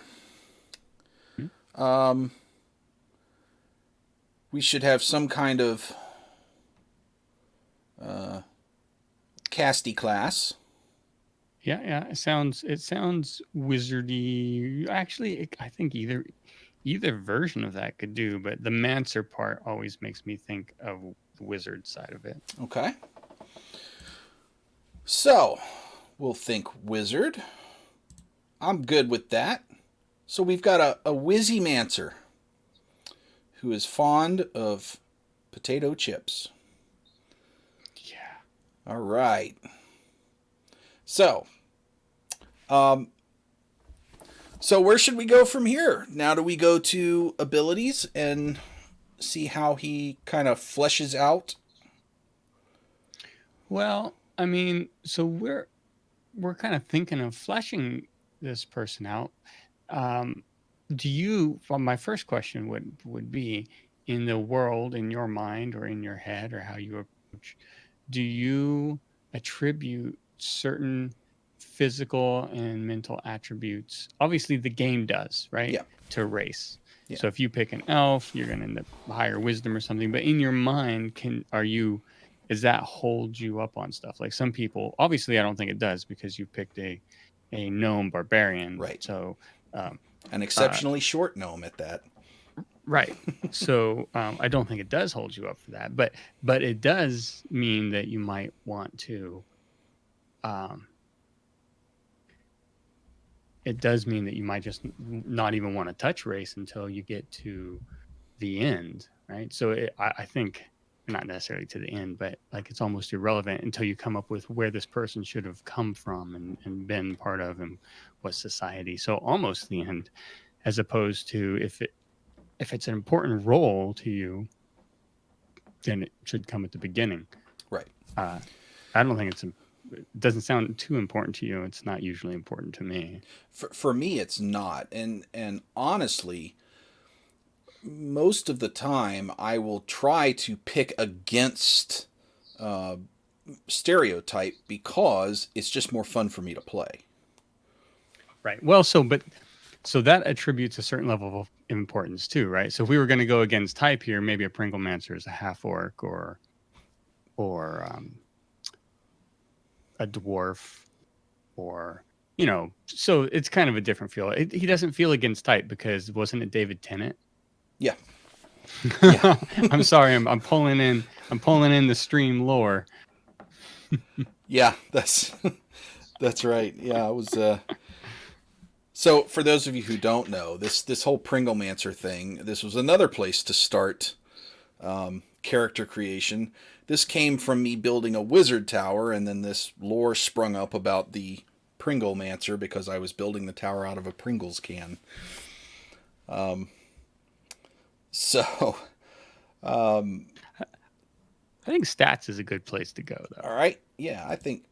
we should have some kind of casty class. Yeah. It sounds wizardy. Actually, I think either version of that could do, but the Mancer part always makes me think of the wizard side of it. Okay. So we'll think wizard. I'm good with that. So we've got a Wizzy Mancer who is fond of potato chips. Yeah. All right. So, so where should we go from here? Now do we go to abilities and see how he kind of fleshes out? Well, I mean, so we're kind of thinking of fleshing this person out. Well, my first question would be, in the world, in your mind or in your head or how you approach, do you attribute certain physical and mental attributes? Obviously the game does, right? Yeah. To race. Yeah. So if you pick an elf, you're going to end up higher wisdom or something, but in your mind, does that hold you up on stuff? Like some people, obviously I don't think it does, because you picked a gnome barbarian. Right. So An exceptionally short gnome at that. right. So I don't think it does hold you up for that, but it does mean that you might want to. It does mean that you might just not even want to touch race until you get to the end, right? So I think, not necessarily to the end, but like it's almost irrelevant until you come up with where this person should have come from and been part of, and what society. So almost the end, as opposed to if it's an important role to you, then it should come at the beginning. Right. I don't think it doesn't sound too important to you. It's not usually important to me. For me, it's not. And honestly, most of the time, I will try to pick against stereotype because it's just more fun for me to play. Right. Well, so that attributes a certain level of importance too, right? So if we were going to go against type here, maybe a Pringlemancer is a half orc or a dwarf, or so it's kind of a different feel. He doesn't feel against type because wasn't it David Tennant? Yeah. Yeah. I'm sorry, I'm pulling in the stream lore. Yeah, that's right. Yeah, it was. So for those of you who don't know, this whole Pringlemancer thing, this was another place to start character creation. This came from me building a wizard tower, and then this lore sprung up about the Pringlemancer because I was building the tower out of a Pringles can. So. I think stats is a good place to go, though. All right. Yeah, I think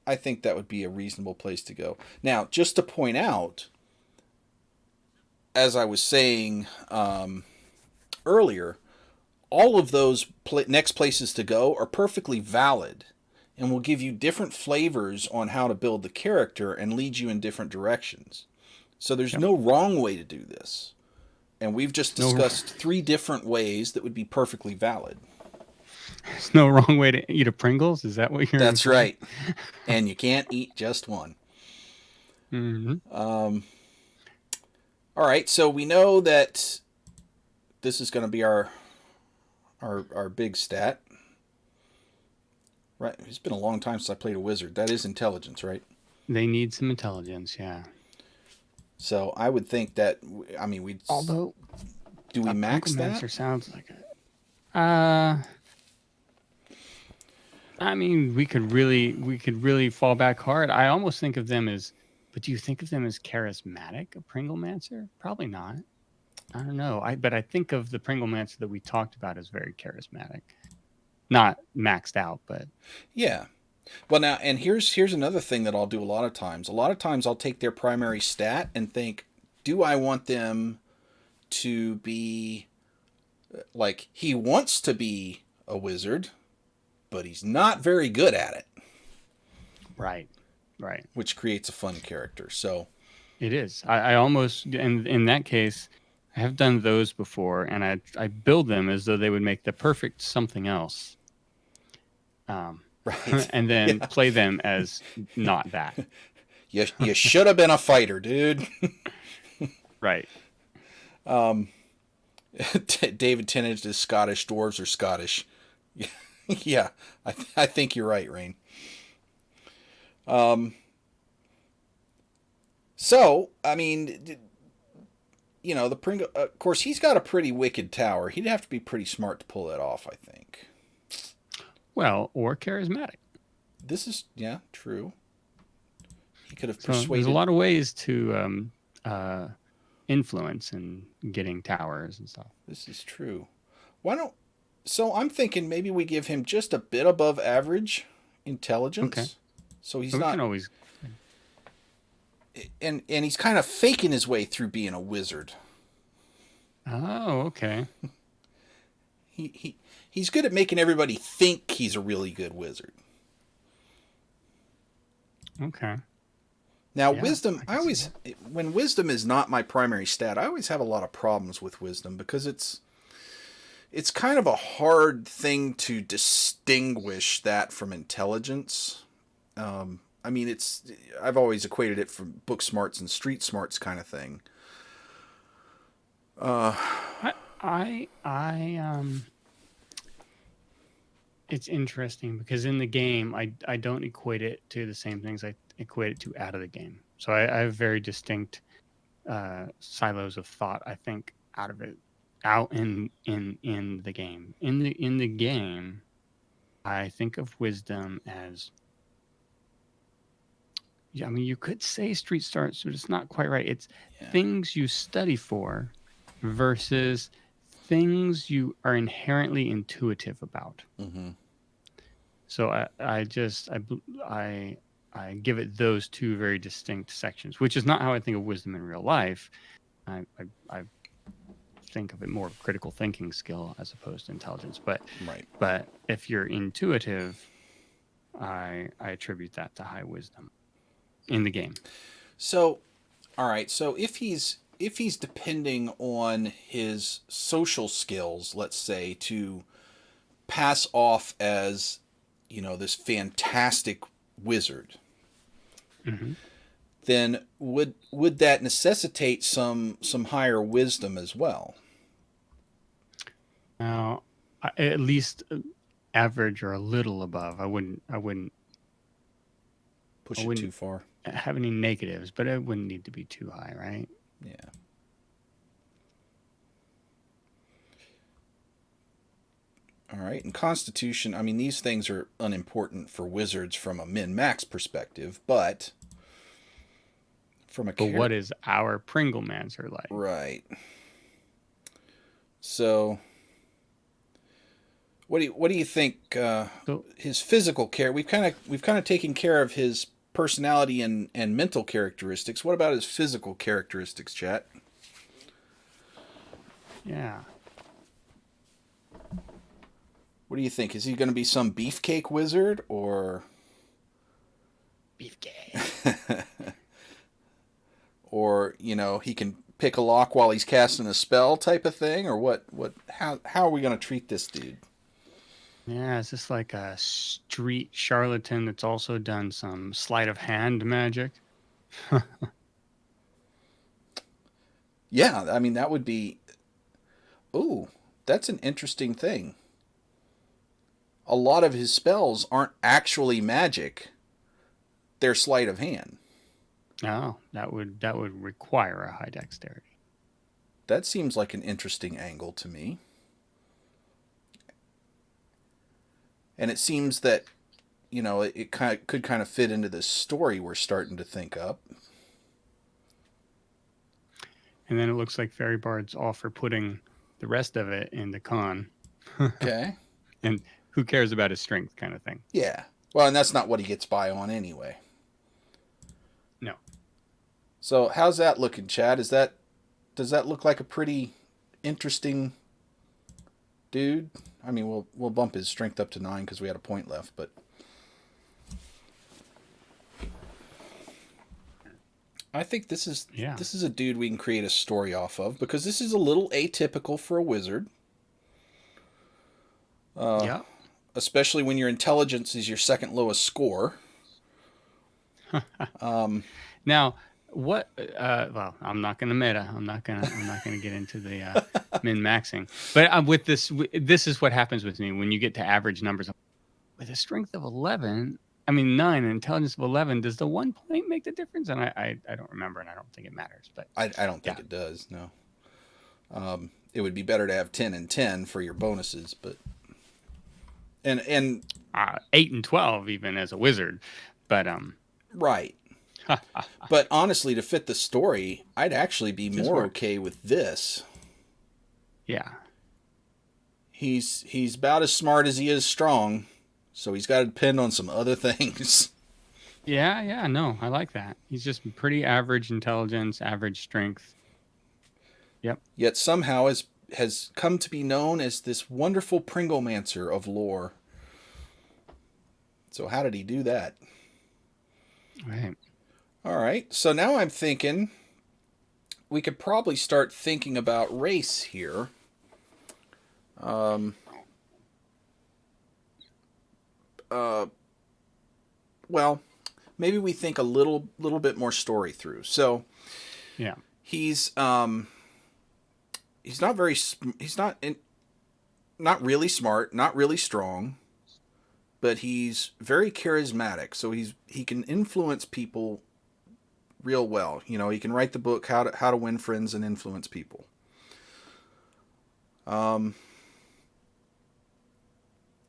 that would be a reasonable place to go. Now, just to point out, as I was saying earlier, all of those next places to go are perfectly valid and will give you different flavors on how to build the character and lead you in different directions. So there's no wrong way to do this. And we've just discussed 3 different ways that would be perfectly valid. There's no wrong way to eat a Pringles. Is that what you're? That's right. And you can't eat just one. Mm-hmm. All right. So we know that this is going to be our big stat. Right. It's been a long time since I played a wizard. That is intelligence, right? They need some intelligence, yeah. So I would think that, I mean, although do we max that? Sounds like it. I mean, we could really fall back hard. I almost think of them as, but do you think of them as charismatic? A Pringlemancer? Probably not. I don't know. But I think of the Pringlemancer that we talked about as very charismatic, not maxed out, but yeah. Well, now, and here's another thing that I'll do a lot of times. A lot of times I'll take their primary stat and think, do I want them to be like, he wants to be a wizard, but he's not very good at it. Right. Which creates a fun character. So it is. I almost, in that case, I have done those before, and I build them as though they would make the perfect something else. Right. And then play them as not that. You should have been a fighter, dude. Right. David Tennant is Scottish. Dwarves are Scottish. Yeah, I think you're right, Rain. So, I mean, the Pringle, of course, he's got a pretty wicked tower. He'd have to be pretty smart to pull that off, I think. Well, or charismatic. This is, yeah, true. He could have persuaded. There's a lot of ways to influence in getting towers and stuff. This is true. So I'm thinking maybe we give him just a bit above average intelligence. Okay. So he's not. We can always. And he's kind of faking his way through being a wizard. Oh, okay. He's good at making everybody think he's a really good wizard. Okay. Now, wisdom, when wisdom is not my primary stat, I always have a lot of problems with wisdom because it's kind of a hard thing to distinguish that from intelligence. I mean, I've always equated it from book smarts and street smarts kind of thing. It's interesting because in the game, I don't equate it to the same things I equate it to out of the game. So I have very distinct silos of thought, I think, out in the game. In the game, I think of wisdom as, I mean, you could say street smarts, but it's not quite right. It's things you study for versus things you are inherently intuitive about. Mm-hmm. So I give it those two very distinct sections, which is not how I think of wisdom in real life. I think of it more of critical thinking skill as opposed to intelligence. Right. But if you're intuitive, I attribute that to high wisdom in the game. So, all right. So if he's depending on his social skills, let's say, to pass off as, this fantastic wizard, Hmm. then would that necessitate some higher wisdom as well? Now, at least average or a little above. I Push it too wouldn't far. have any negatives, but it wouldn't need to be too high, right? Yeah. All right. And Constitution, I mean, these things are unimportant for wizards from a min max perspective, but from a But what is our Pringlemancer like? right. So, what do you think? So His physical care, we've kind of taken care of his personality and mental characteristics. What about his physical characteristics, chat? yeah, What do you think? Is he going to be some beefcake wizard or beefcake. or he can pick a lock while he's casting a spell type of thing, or how are we going to treat this dude? Yeah, is this like a street charlatan that's also done some sleight of hand magic? Yeah, I mean that would be. Ooh, that's an interesting thing. A lot of his spells aren't actually magic. They're sleight of hand. Oh, that would require a high dexterity. That seems like an interesting angle to me. And it seems that, it could kind of fit into this story we're starting to think up. And then it looks like Fairy Bard's all for putting the rest of it in the con. Okay. And who cares about his strength kind of thing? Yeah. Well, and that's not what he gets by on anyway. No. So how's that looking, Chad? Does that look like a pretty interesting dude? I mean, we'll bump his strength up to 9 because we had a point left, but I think this is a dude we can create a story off of because this is a little atypical for a wizard. Yeah. Especially when your intelligence is your second lowest score. Now, what? Well, I'm not going to meta. I'm not going to get into the min maxing. But with this is what happens with me when you get to average numbers. With a strength of 11, I mean 9, and intelligence of 11. Does the 1 point make the difference? And I don't remember, and I don't think it matters. But I don't think it does. No. It would be better to have 10 and 10 for your bonuses, but and 8 and 12 even as a wizard. But right. But honestly, to fit the story, I'd actually be more okay with this. Yeah. He's about as smart as he is strong, so he's got to depend on some other things. Yeah, no, I like that. He's just pretty average intelligence, average strength. Yep. Yet somehow has come to be known as this wonderful Pringlemancer of lore. So how did he do that? Right. All right. So now I'm thinking we could probably start thinking about race here. Well, maybe we think a little bit more story through. So Yeah. he's not not really smart, not really strong, but he's very charismatic. So he can influence people real well. He can write the book how to win friends and influence people. And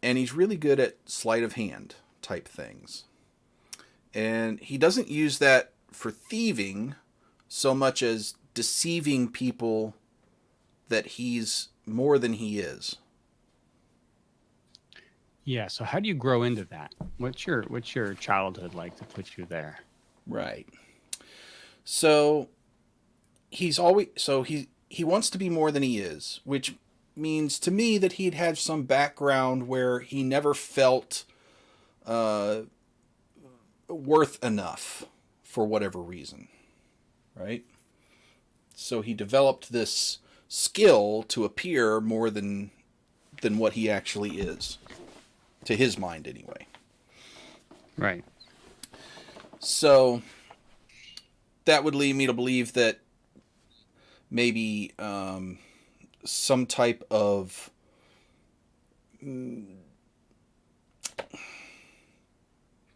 he's really good at sleight of hand type things. And he doesn't use that for thieving so much as deceiving people that he's more than he is. Yeah. So how do you grow into that? What's your childhood like to put you there? Right. So he wants to be more than he is, which means to me that he'd have some background where he never felt worth enough for whatever reason, right? So he developed this skill to appear more than what he actually is, to his mind anyway. Right. So that would lead me to believe that maybe some type of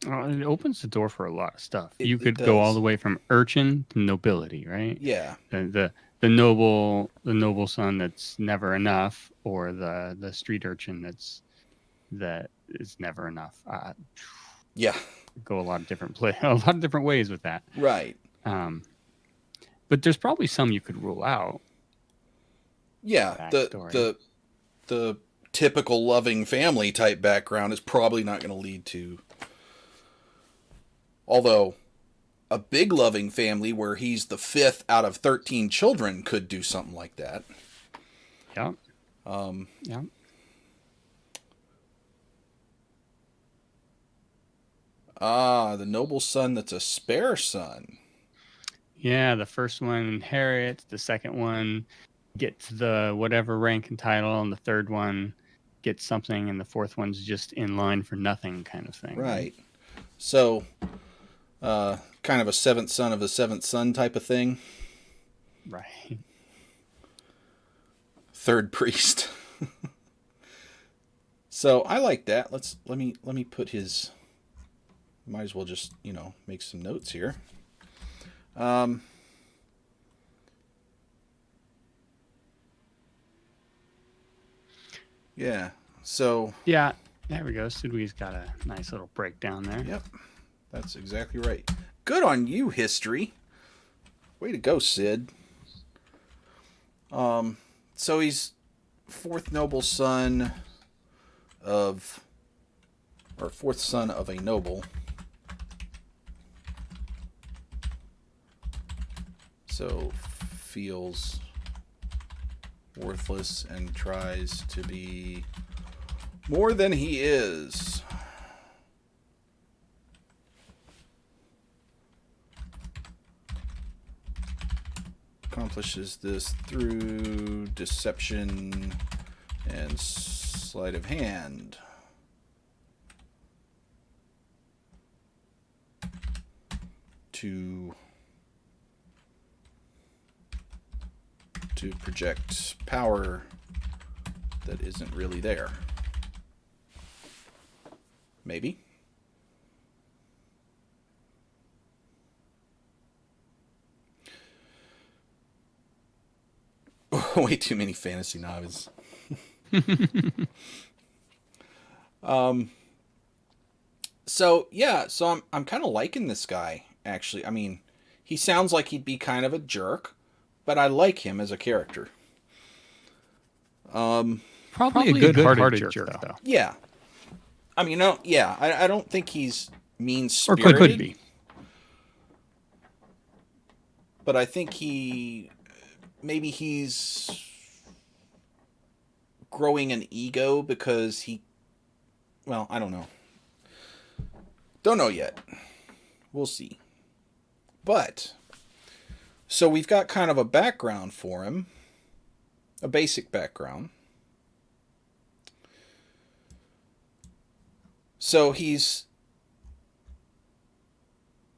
It opens the door for a lot of stuff. It- You it could go all does. the way from urchin to nobility, right? yeah, The noble son that's never enough, or the street urchin that is never enough. yeah, Go a lot of different a lot of different ways with that. right. But there's probably some you could rule out. Yeah, Backstory. the typical loving family type background is probably not going to lead to. Although a big loving family where he's the fifth out of 13 children could do something like that. Yeah. Yeah. The noble son that's a spare son. Yeah, the first one inherits, the second one gets the whatever rank and title, and the third one gets something, and the fourth one's just in line for nothing kind of thing. Right. So, kind of a seventh son of a seventh son type of thing. Right. Third priest. So I like that. Let me put his. Might as well just make some notes here. Yeah. So. Yeah. There we go. Sidwi's got a nice little breakdown there. Yep. That's exactly right. Good on you, history. Way to go, Sid. So he's fourth son of a noble. So feels worthless and tries to be more than he is. Accomplishes this through deception and sleight of hand. To project power that isn't really there. Maybe. Way too many fantasy novels. So I'm kind of liking this guy, actually. I mean, he sounds like he'd be kind of a jerk, but I like him as a character. Probably a good-hearted jerk, though. Yeah. I mean, I don't think he's Or mean-spirited. could be. But I think maybe he's growing an ego because I don't know. Don't know yet. We'll see. But, so we've got kind of a background for him. A basic background. So he's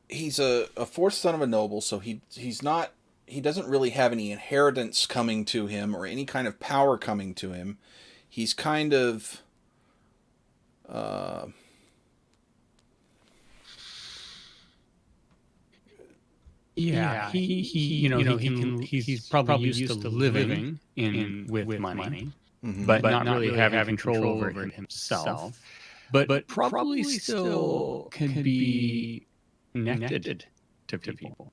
a fourth son of a noble, so he doesn't really have any inheritance coming to him or any kind of power coming to him. He's kind of Yeah, he's probably used to living with money, but not really having control over it himself. But probably still could be connected to people.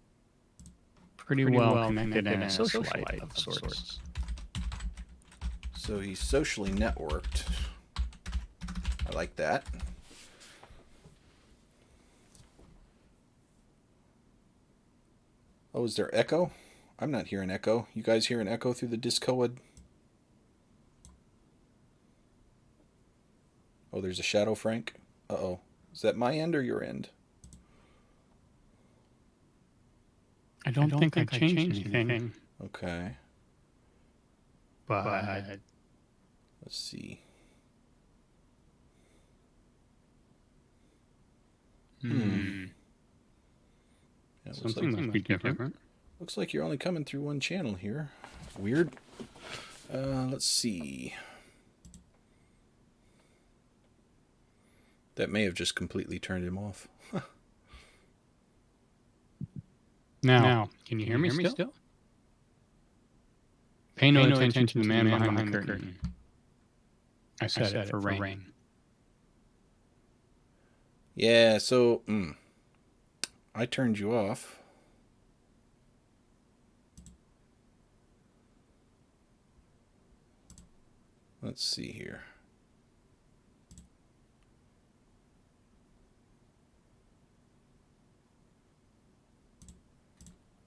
Pretty well connected in a social life of sorts. So he's socially networked. I like that. Oh, is there echo? I'm not hearing echo. You guys hearing echo through the Discord? Oh, there's a shadow, Frank. Uh-oh. Is that my end or your end? I don't think I changed anything. Okay. But Let's see. Yeah, something must be different. Looks like you're only coming through one channel here. Weird. Let's see. That may have just completely turned him off. Now, can you hear me still? Pay no attention to the man behind the curtain. I said it for rain. Yeah, so I turned you off. Let's see here.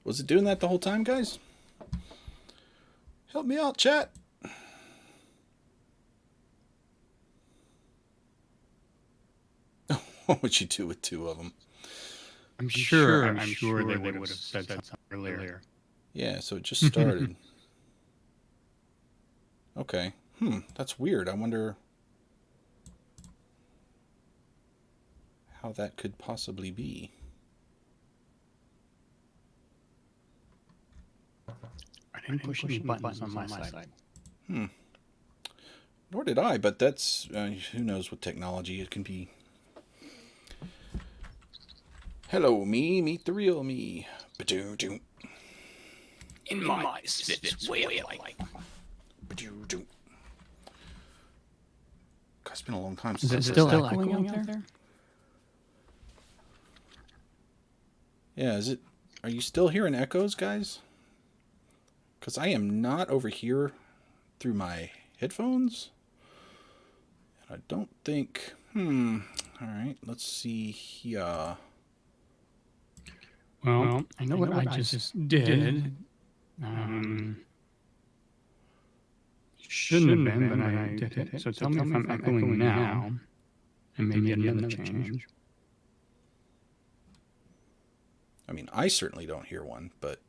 Was it doing that the whole time, guys? Help me out, chat. What would you do with two of them? I'm sure they would have said something earlier. Yeah, so it just started. Okay. That's weird. I wonder how that could possibly be. I didn't push any buttons on my side. Nor did I, but that's who knows what technology it can be. Hello, me. Meet the real me. Ba-doo-doo. In my this way of life. Ba-doo-doo. God, it's been a long time Is since it I still said that. echoing out there? Yeah, is it? Are you still hearing echoes, guys? Because I am not over here through my headphones. And I don't think... All right, let's see here. Well, I know what I just did. Shouldn't have been, but I did it. So tell me if I'm echoing now, and maybe another change. I mean, I certainly don't hear one, but...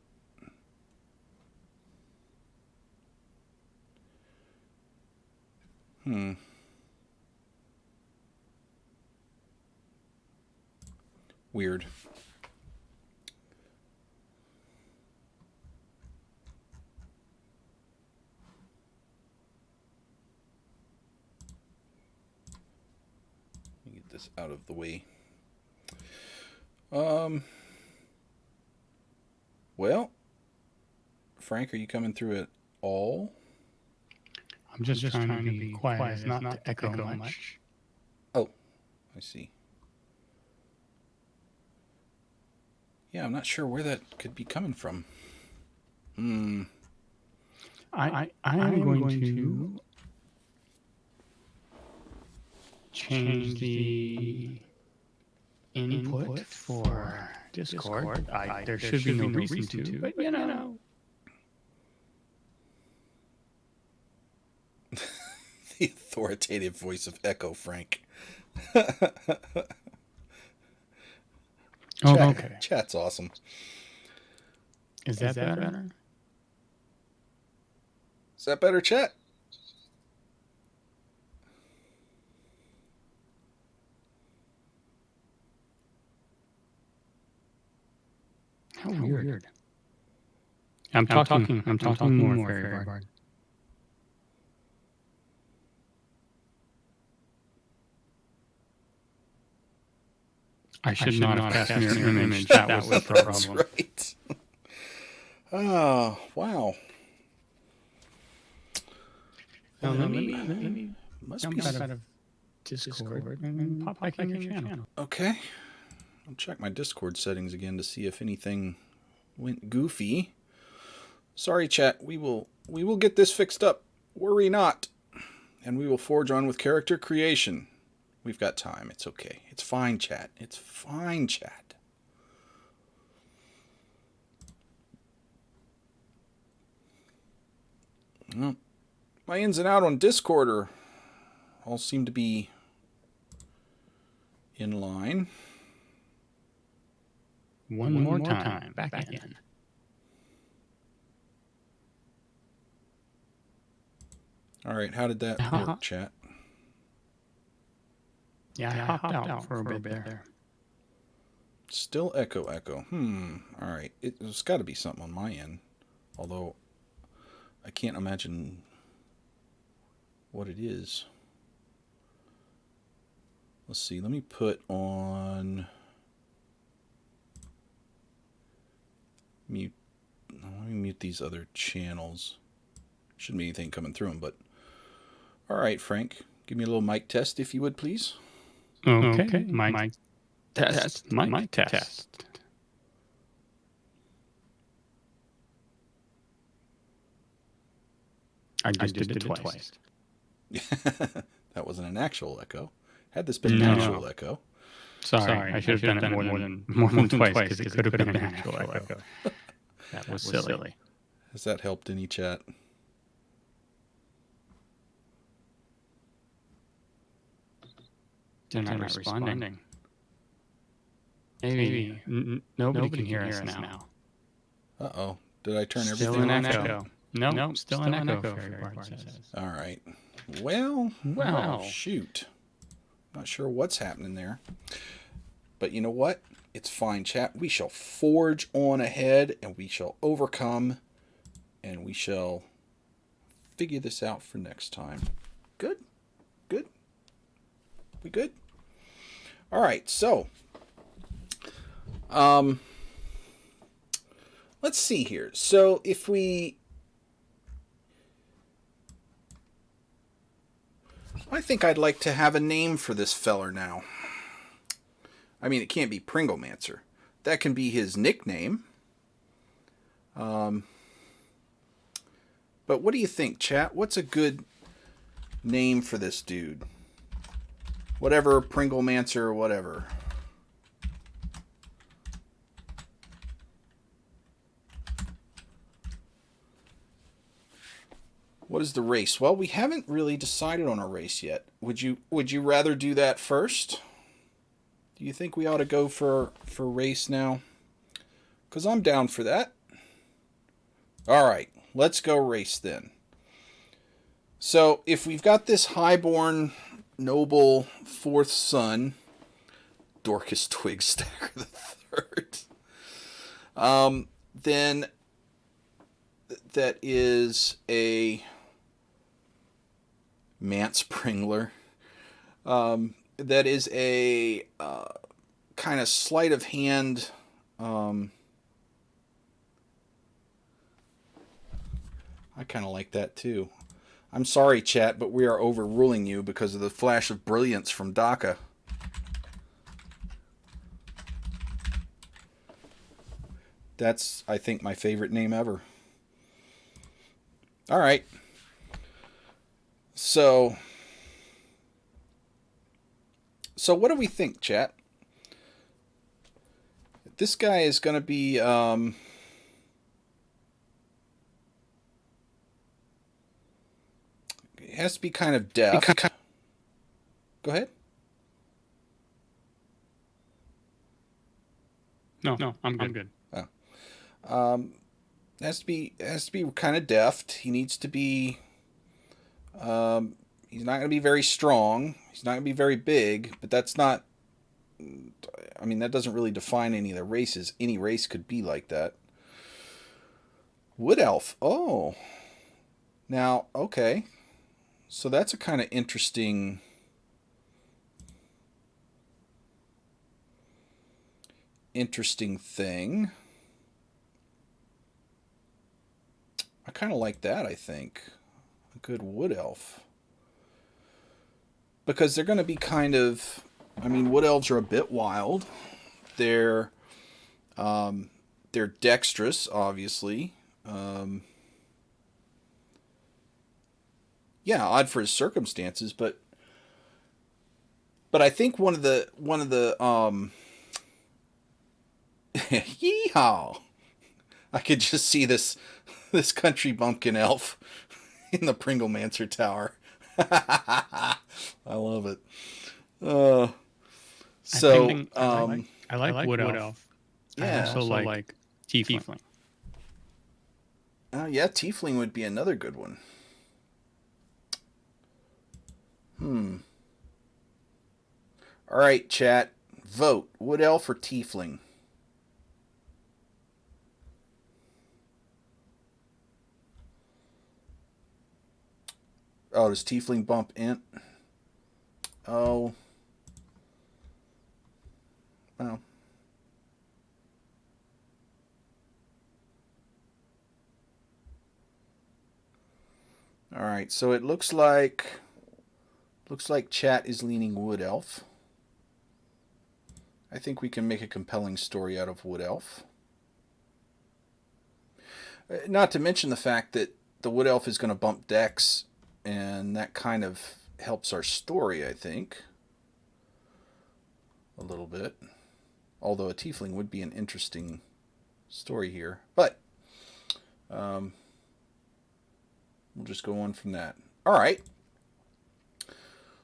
Weird. Let me get this out of the way. Well, Frank, are you coming through at all? I'm just trying to be quiet as not to echo much. Oh, I see. Yeah, I'm not sure where that could be coming from. I'm going to change the input for Discord. There should be no reason to, but you know. The authoritative voice of Echo, Frank. Okay. Chat's awesome. Is that better? Is that better, chat? How weird. I'm talking more, Fairy Bard. I should not have cast mirror image. That was the problem. That's right. Oh, wow. Now, let me Must jump be out of Discord and pop back in your channel. Okay. I'll check my Discord settings again to see if anything went goofy. Sorry, chat. We will get this fixed up. Worry not, and we will forge on with character creation. We've got time. It's okay. It's fine, chat. It's fine, chat. Well, my ins and out on Discord all seem to be in line. One more time. Back in. All right, how did that work, chat? Yeah, I hopped out for a bit there. Still echo. All right, it's got to be something on my end. Although I can't imagine what it is. Let's see. Let me put on mute. Let me mute these other channels. Shouldn't be anything coming through them, but all right, Frank, give me a little mic test, if you would, please. Okay. Mic test. Mic test. I just did it twice. That wasn't an actual echo. Had this been an actual echo. Sorry, I should have done it more than twice because it could have been an actual echo. That was silly. Has that helped any, chat? They're not responding. Maybe nobody can hear us now. Uh-oh. Did I turn Still everything an off? echo. No, still an echo, Fairy Bard says. All right. Well, shoot. Not sure what's happening there. But you know what? It's fine, chat. We shall forge on ahead, and we shall overcome, and we shall figure this out for next time. Good? Good? We good? All right, so let's see here. So if I think I'd like to have a name for this feller now. I mean, it can't be Pringlemancer. That can be his nickname. But what do you think, chat? What's a good name for this dude? Whatever, Pringlemancer or whatever. What is the race? Well, we haven't really decided on a race yet. Would you rather do that first? Do you think we ought to go for race now? Because I'm down for that. All right, let's go race then. So if we've got this highborn, noble fourth son, Dorcas Twigstacker the third, then that is a Mance Pringler. That is a kind of sleight of hand. I kind of like that too. I'm sorry, chat, but we are overruling you because of the flash of brilliance from DACA. That's, I think, my favorite name ever. All right. So what do we think, chat? This guy is going to be it has to be kind of deaf. Go ahead. No, I'm good. Oh. Has to be kind of deft. He needs to be he's not going to be very strong. He's not going to be very big, but that's not, I mean, that doesn't really define any of the races. Any race could be like that. Wood Elf. Oh. Now, okay. So that's a kind of interesting thing. I kind of like that, I think. A good Wood Elf. Because they're going to be kind of, I mean, Wood Elves are a bit wild. They're dexterous, obviously. yeah, odd for his circumstances, but I think one of the yeehaw. I could just see this country bumpkin elf in the Pringlemancer Tower. I love it. Uh, so I like Wood Elf. I yeah, also like Tiefling. oh yeah, Tiefling would be another good one. All right, chat, vote Wood Elf or Tiefling. Oh, does Tiefling bump Ent? Oh, well. All right, so it looks like chat is leaning Wood Elf. I think we can make a compelling story out of Wood Elf. Not to mention the fact that the Wood Elf is going to bump Dex, and that kind of helps our story, I think, a little bit. Although a Tiefling would be an interesting story here. But we'll just go on from that. All right.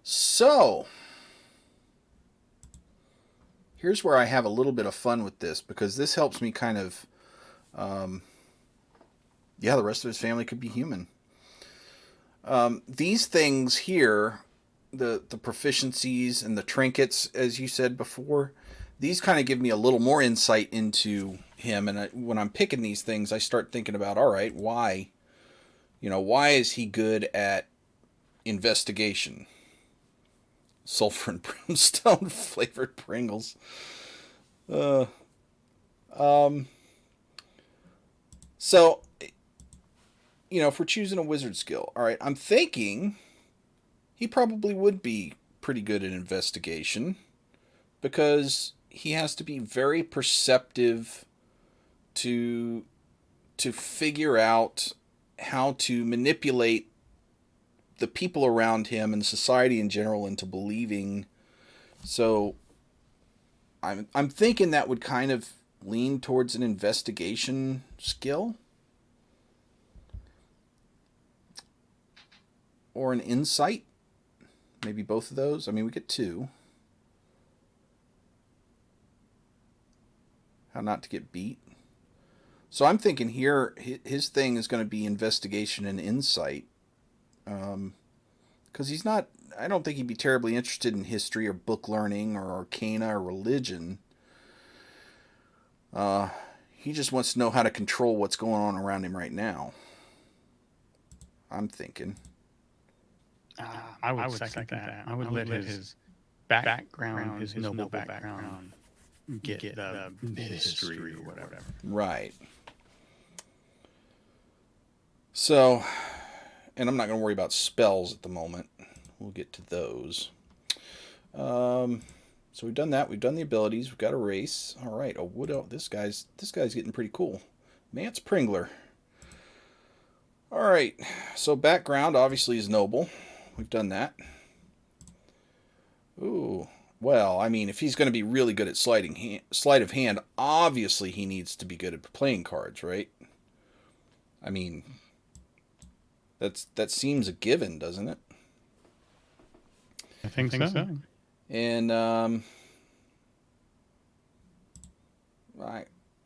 So here's where I have a little bit of fun with this, because this helps me kind of, yeah, the rest of his family could be human. These things here, the proficiencies and the trinkets, as you said before, these kind of give me a little more insight into him. And when I'm picking these things, I start thinking about, all right, why is he good at investigation? Sulfur and brimstone flavored Pringles. So, if we're choosing a wizard skill, all right, I'm thinking he probably would be pretty good at investigation, because he has to be very perceptive to figure out how to manipulate the people around him and society in general into believing. So I'm thinking that would kind of lean towards an investigation skill or an insight. Maybe both of those. I mean, we get two. How not to get beat. So I'm thinking here his thing is going to be investigation and insight. Because he's not, I don't think he'd be terribly interested in history or book learning or arcana or religion. He just wants to know how to control what's going on around him right now. I'm thinking. I would second that. I would let his background, his noble background, get the history or whatever. Right. So, and I'm not going to worry about spells at the moment. We'll get to those. So we've done that. We've done the abilities. We've got a race. All right, a wood elf. This guy's getting pretty cool. Mance Pringler. All right. So background obviously is noble. We've done that. Ooh. Well, I mean, if he's going to be really good at sleight of hand, obviously he needs to be good at playing cards, right? I mean, that seems a given, doesn't it? I think so. And I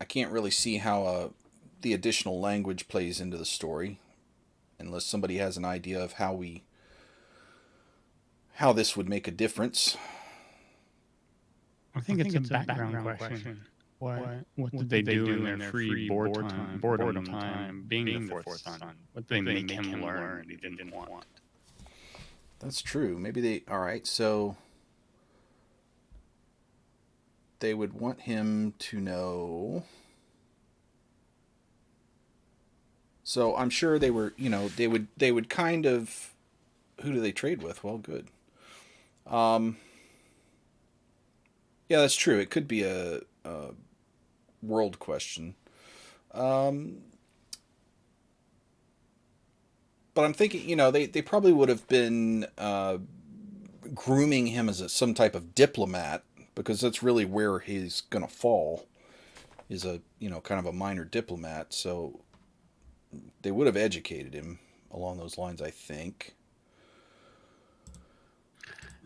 can't really see how the additional language plays into the story, unless somebody has an idea of how this would make a difference. I think it's a background question. What did they do in their free boredom time being the fourth son? What did they make him learn that he didn't want? That's true. Maybe they... All right, so they would want him to know... So I'm sure they were, they would kind of... Who do they trade with? Well, good. Yeah, that's true. It could be a world question. but I'm thinking, they probably would have been grooming him as some type of diplomat, because that's really where he's gonna fall. Is a kind of a minor diplomat. So they would have educated him along those lines, I think.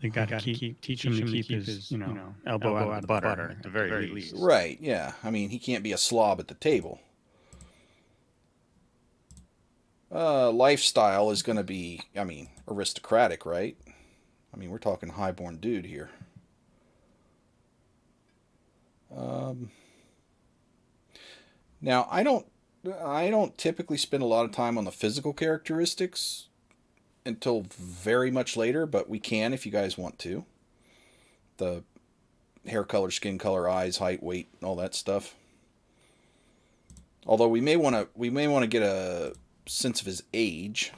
They got to teach him to keep his elbow out of the butter at the very least. Right, yeah. I mean, he can't be a slob at the table. Lifestyle is going to be, aristocratic, right? I mean, we're talking highborn dude here. Now, I don't typically spend a lot of time on the physical characteristics until very much later, but we can if you guys want to. The hair color, skin color, eyes, height, weight, all that stuff. Although we may want to get a sense of his age,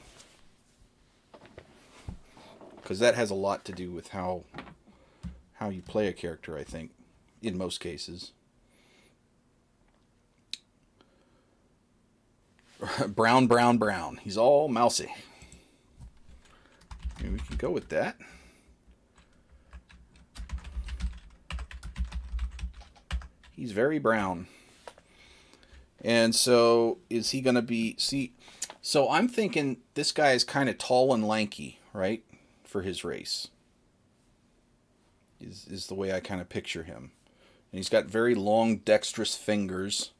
because that has a lot to do with how you play a character, I think, in most cases. Brown, brown, brown. He's all mousy. Maybe we can go with that. He's very brown. And so is he going to be... See, so I'm thinking this guy is kind of tall and lanky, right? For his race. Is the way I kind of picture him. And he's got very long, dexterous fingers.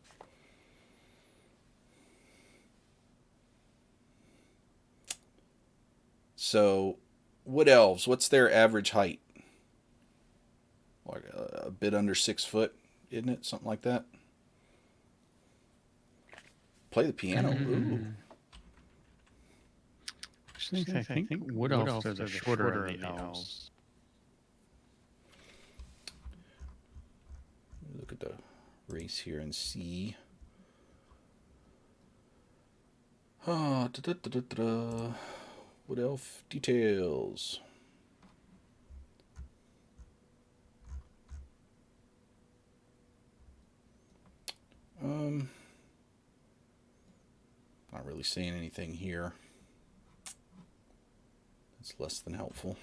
So, wood elves, what's their average height? Like a bit under 6 foot, isn't it? Something like that. Play the piano. Ooh. I think wood elves are the shorter of the elves. Look at the race here and see. Wood elf details. Not really saying anything here. That's less than helpful.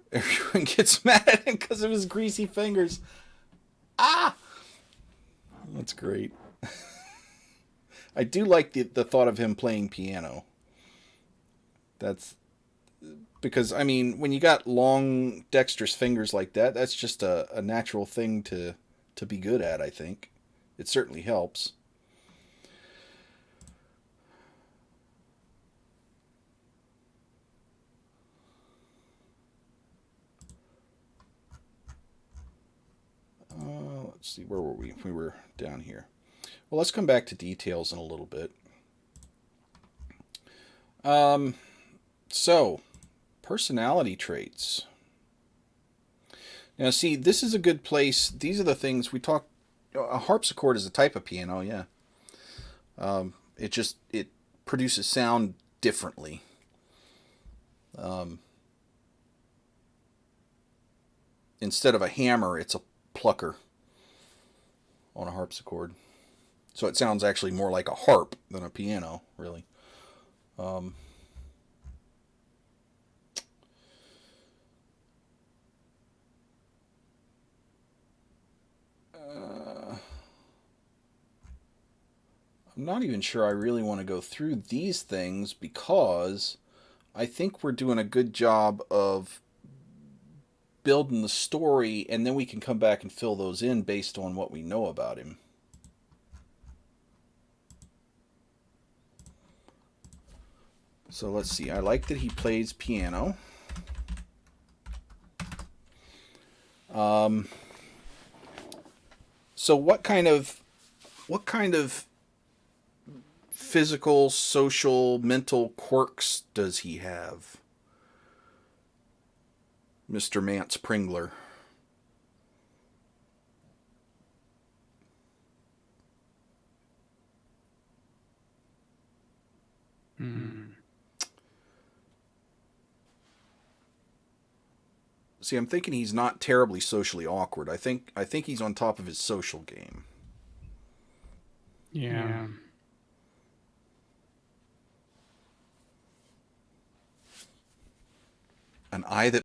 Everyone gets mad at him because of his greasy fingers. Ah! That's great. I do like the thought of him playing piano. That's because, I mean, when you got long, dexterous fingers like that, that's just a natural thing to be good at, I think. It certainly helps. Let's see, where were we? We were down here. Well, let's come back to details in a little bit. So, personality traits. Now, see, this is a good place. These are the things we talk. A harpsichord is a type of piano, yeah. It produces sound differently. Instead of a hammer, it's a plucker on a harpsichord. So it sounds actually more like a harp than a piano, really. I'm not even sure I really want to go through these things, because I think we're doing a good job of building the story, and then we can come back and fill those in based on what we know about him. So let's see. I like that he plays piano. So what kind of physical, social, mental quirks does he have, Mr. Mance Pringler? See, I'm thinking he's not terribly socially awkward. I think he's on top of his social game. Yeah. An eye that